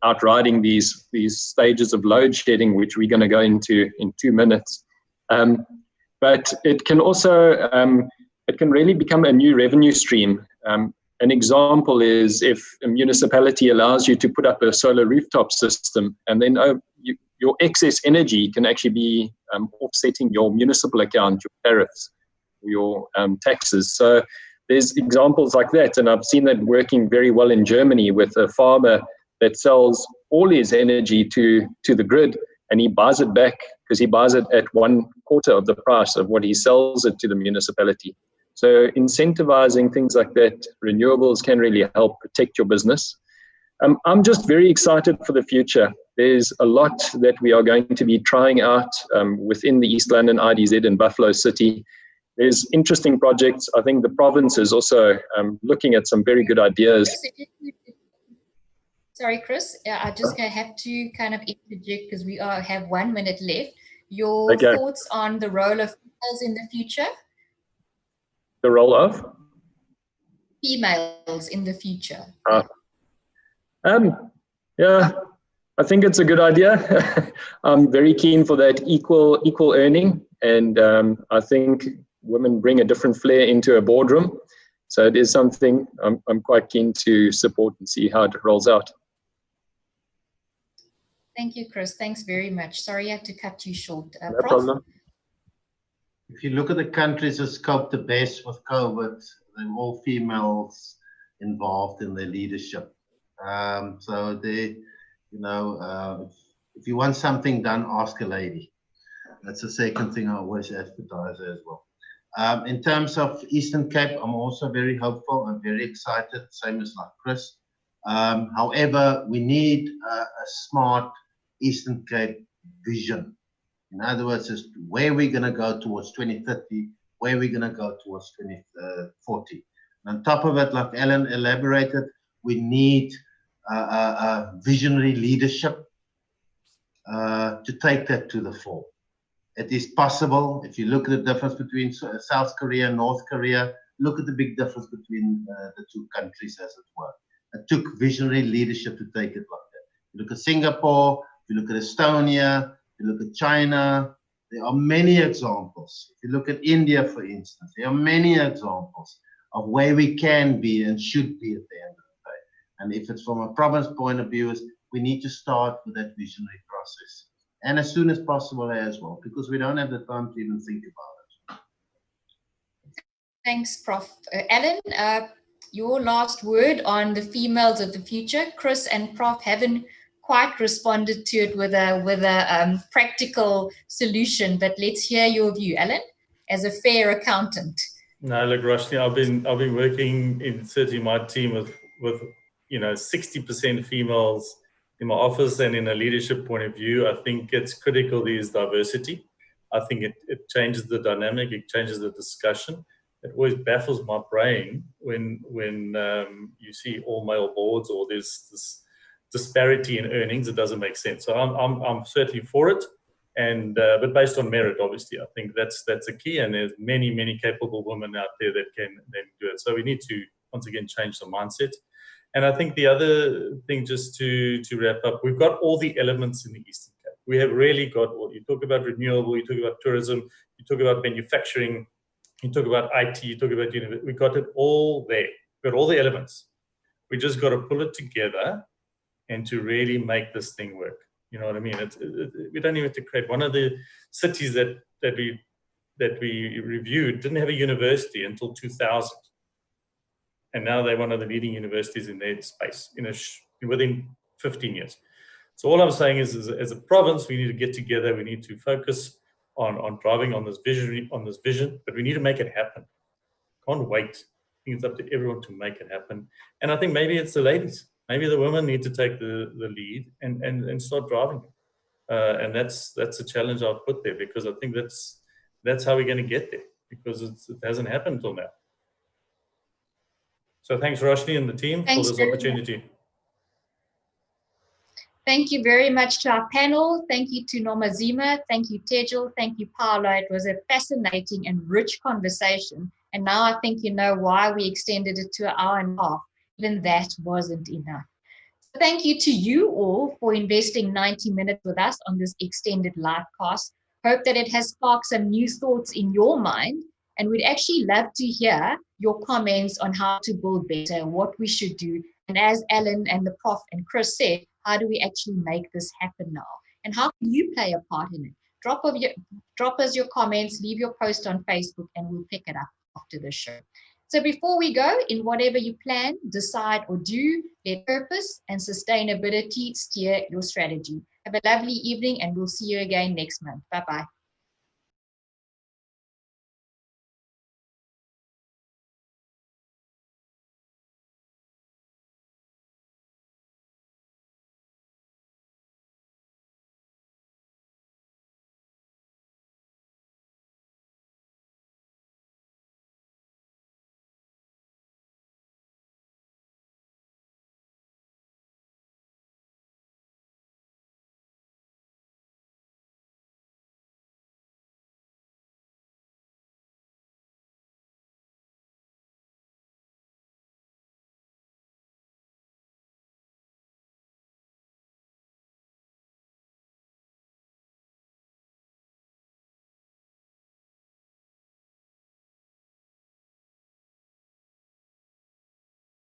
Speaker 4: outriding these stages of load shedding, which we're going to go into in 2 minutes. But it can also it can really become a new revenue stream. An example is if a municipality allows you to put up a solar rooftop system, and then your excess energy can actually be offsetting your municipal account, your tariffs, your taxes. So there's examples like that, and I've seen that working very well in Germany with a farmer that sells all his energy to the grid, and he buys it back because he buys it at 1/4 of the price of what he sells it to the municipality. So incentivizing things like that, renewables can really help protect your business. I'm just very excited for the future. There's a lot that we are going to be trying out within the East London IDZ in Buffalo City. There's interesting projects. I think the province is also looking at some very good ideas.
Speaker 1: Sorry, Chris, I just have to kind of interject because we have 1 minute left. Your thoughts on the role of females in the future?
Speaker 4: The role of?
Speaker 1: Females in the future.
Speaker 4: Yeah, I think it's a good idea. I'm very keen for that equal earning, and I think women bring a different flair into a boardroom. So it is something I'm quite keen to support and see how it rolls out.
Speaker 1: Thank you, Chris. Thanks very much. Sorry I had to cut you short.
Speaker 4: No
Speaker 1: Prof?
Speaker 4: problem.
Speaker 3: If you look at the countries that coped the best with COVID, they're all females involved in their leadership. So they, if you want something done, ask a lady. That's the second thing I always advertise as well. In terms of Eastern Cape, I'm also very hopeful and very excited, same as like Chris. However, we need a smart Eastern Cape vision. In other words, as to where we're going to go towards 2030, where we're going to go towards 2040. And on top of it, like Alan elaborated, we need visionary leadership to take that to the fore. It is possible. If you look at the difference between South Korea and North Korea, look at the big difference between the two countries, as it were. It took visionary leadership to take it like that. You look at Singapore, if you look at Estonia, if you look at China, there are many examples. If you look at India, for instance, there are many examples of where we can be and should be at the end of the day. And if it's from a province point of view, we need to start with that visionary process. And as soon as possible as well, because we don't have the time to even think about it.
Speaker 1: Thanks, Prof. Alan, your last word on the females of the future. Chris and Prof haven't quite responded to it with a practical solution, but let's hear your view, Alan, as a fair accountant.
Speaker 5: No, look, Roshni, I've been working in certainly my team with 60% females in my office, and in a leadership point of view, I think it's critical there is diversity. I think it changes the dynamic, it changes the discussion. It always baffles my brain when you see all male boards or there's this disparity in earnings. It doesn't make sense. So I'm certainly for it, and but based on merit, obviously. I think that's a key, and there's many capable women out there that can do it. So we need to once again change the mindset. And I think the other thing, just to wrap up, we've got all the elements in the Eastern Cape. We have really got all. You talk about renewable, you talk about tourism, you talk about manufacturing, you talk about IT, you talk about university. We got it all there. We've got all the elements. We just got to pull it together and to really make this thing work. You know what I mean? We don't even have to create. One of the cities that we reviewed didn't have a university until 2000. And now they're one of the leading universities in their space within 15 years. So all I'm saying is as a province, we need to get together. We need to focus on driving on this vision, but we need to make it happen. Can't wait. I think it's up to everyone to make it happen. And I think maybe it's the ladies. Maybe the women need to take the lead and start driving it. And that's a challenge I'll put there, because I think that's how we're going to get there, because it hasn't happened till now. So thanks, Roshni and the team, for this opportunity.
Speaker 1: Thank you very much to our panel. Thank you to Nomazima. Thank you, Tejal. Thank you, Paolo. It was a fascinating and rich conversation. And now I think you know why we extended it to an hour and a half. Even that wasn't enough. So thank you to you all for investing 90 minutes with us on this extended live cast. Hope that it has sparked some new thoughts in your mind. And we'd actually love to hear your comments on how to build better, what we should do. And as Alan and the Prof and Chris said, how do we actually make this happen now? And how can you play a part in it? Drop us your comments, leave your post on Facebook, and we'll pick it up after the show. So before we go, in whatever you plan, decide or do, let purpose and sustainability steer your strategy. Have a lovely evening, and we'll see you again next month. Bye-bye.